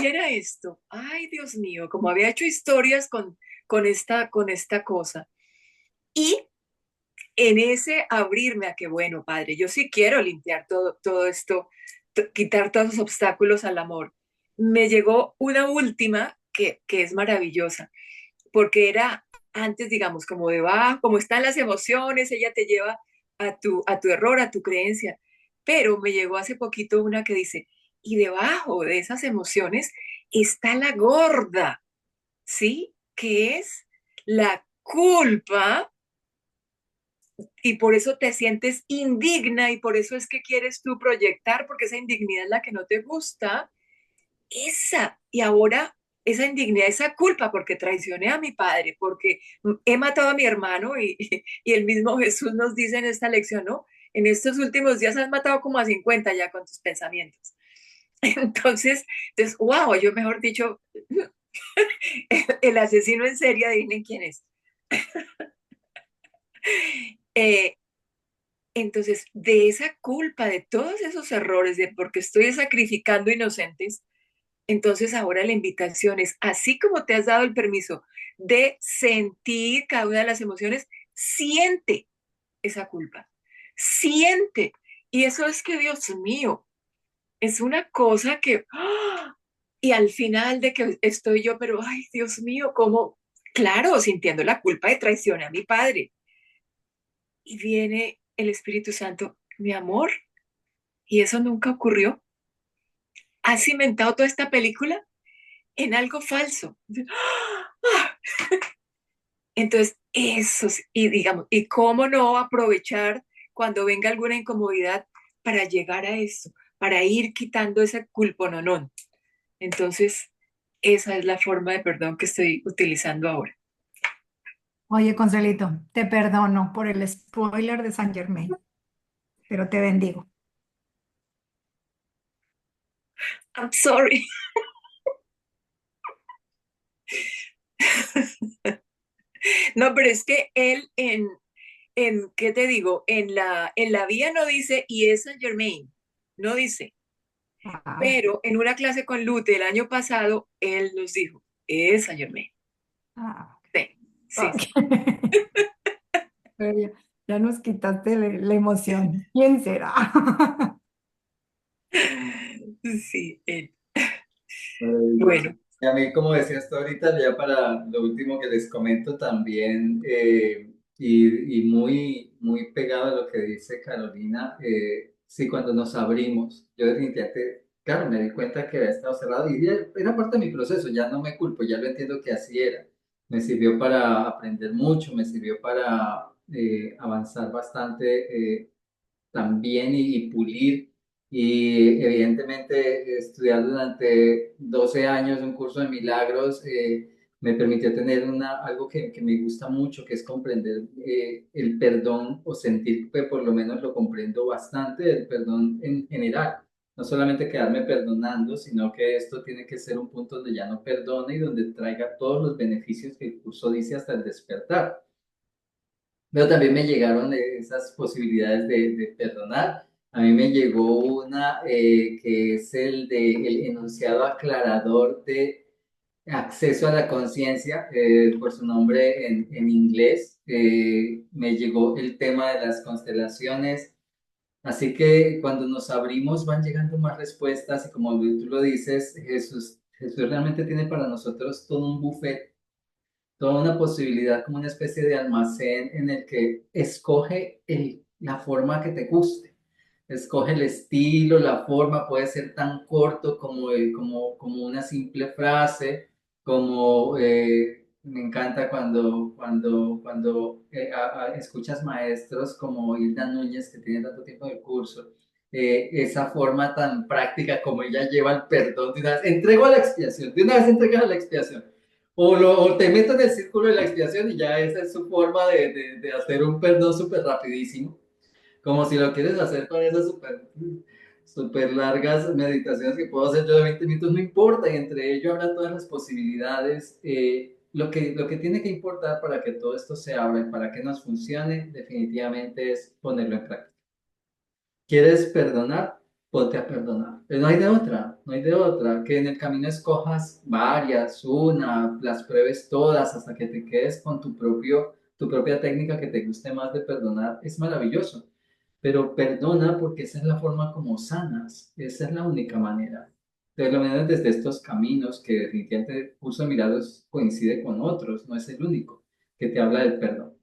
Y era esto, ay Dios mío, como había hecho historias con esta cosa. Y en ese abrirme a que, bueno, Padre, yo sí quiero limpiar todo esto, quitar todos los obstáculos al amor. Me llegó una última que es maravillosa porque era antes, digamos, como de va, como están las emociones, ella te lleva a tu error, a tu creencia. Pero me llegó hace poquito una que dice, y debajo de esas emociones está la gorda, ¿sí? Que es la culpa y por eso te sientes indigna y por eso es que quieres tú proyectar, porque esa indignidad es la que no te gusta, esa, y ahora esa indignidad, esa culpa porque traicioné a mi padre, porque he matado a mi hermano y el mismo Jesús nos dice en esta lección, ¿no? En estos últimos días has matado como a 50 ya con tus pensamientos. Entonces, wow, yo mejor dicho, el asesino en serie, adivinen quién es. Eh, entonces, de esa culpa, de todos esos errores, de porque estoy sacrificando inocentes, entonces ahora la invitación es, así como te has dado el permiso de sentir cada una de las emociones, siente esa culpa, siente. Y eso es que, Dios mío, es una cosa que, ¡ah! Y al final de que estoy yo, pero, ay, Dios mío, ¿cómo? Claro, sintiendo la culpa de traición a mi padre. Y viene el Espíritu Santo, mi amor, y eso nunca ocurrió. ¿Has inventado toda esta película en algo falso? ¡Ah! Entonces, eso, y digamos, ¿y cómo no aprovechar cuando venga alguna incomodidad para llegar a eso, para ir quitando ese culpononón? Entonces, esa es la forma de perdón que estoy utilizando ahora. Oye, Consuelito, te perdono por el spoiler de Saint Germain, pero te bendigo. I'm sorry. No, pero es que él ¿qué te digo? En la vía no dice, y es Saint Germain, no dice. Ah, Pero en una clase con Lute el año pasado, él nos dijo, es Saint Germain. ah, Sí, sí, ok. sí. Pero ya nos quitaste la emoción. ¿Quién será? Sí, él. Maravilloso. Bueno, Y a mí, como decías tú ahorita, ya para lo último que les comento también, y muy, muy pegado a lo que dice Carolina, sí, cuando nos abrimos, yo definitivamente, claro, me di cuenta que había estado cerrado y era parte de mi proceso, ya no me culpo, ya lo entiendo que así era. Me sirvió para aprender mucho, me sirvió para avanzar bastante también y pulir. Y evidentemente estudiar durante 12 años un curso de milagros me permitió tener algo que me gusta mucho, que es comprender el perdón o sentir que por lo menos lo comprendo bastante, el perdón en general. No solamente quedarme perdonando, sino que esto tiene que ser un punto donde ya no perdone y donde traiga todos los beneficios que el curso dice hasta el despertar. Pero también me llegaron esas posibilidades de perdonar. A mí me llegó una que es el de el enunciado aclarador de acceso a la conciencia, por su nombre en inglés. Me llegó el tema de las constelaciones. Así que cuando nos abrimos van llegando más respuestas y como tú lo dices, Jesús realmente tiene para nosotros todo un buffet, toda una posibilidad como una especie de almacén en el que escoge la forma que te guste. Escoge el estilo, la forma, puede ser tan corto como una simple frase, como me encanta cuando escuchas maestros como Hilda Núñez, que tiene tanto tiempo de curso, esa forma tan práctica como ella lleva el perdón de una vez, entrego a la expiación, de una vez entregas a la expiación. O te metes en el círculo de la expiación y ya esa es su forma de hacer un perdón súper rapidísimo. Como si lo quieres hacer con esas súper largas meditaciones que puedo hacer yo de 20 minutos, no importa, y entre ello habrá todas las posibilidades. Lo que tiene que importar para que todo esto se abra y para que nos funcione, definitivamente es ponerlo en práctica. ¿Quieres perdonar? Ponte a perdonar. Pero no hay de otra, no hay de otra. Que en el camino escojas varias, una, las pruebes todas hasta que te quedes con tu propia técnica que te guste más de perdonar, es maravilloso. Pero perdona porque esa es la forma como sanas, esa es la única manera. De lo menos desde estos caminos que definitivamente el curso de Mirados coincide con otros, no es el único que te habla del perdón.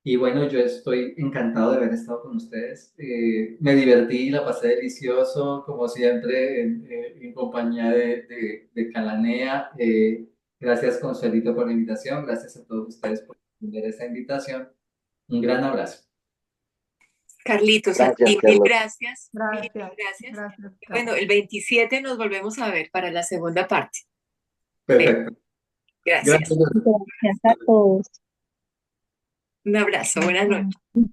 Y bueno, yo estoy encantado de haber estado con ustedes. Me divertí, la pasé delicioso, como siempre, en compañía de Calanea. Gracias, Consuelito, por la invitación. Gracias a todos ustedes por atender esta invitación. Un gran abrazo. Carlitos, a Gracias, ti mil Carlos. gracias, mil Gracias, gracias. gracias, Y bueno, Carlos. el 27 nos volvemos a ver para la segunda parte. Bueno, Perfecto. gracias. Gracias. Gracias a todos. Un abrazo, buenas noches. Bueno.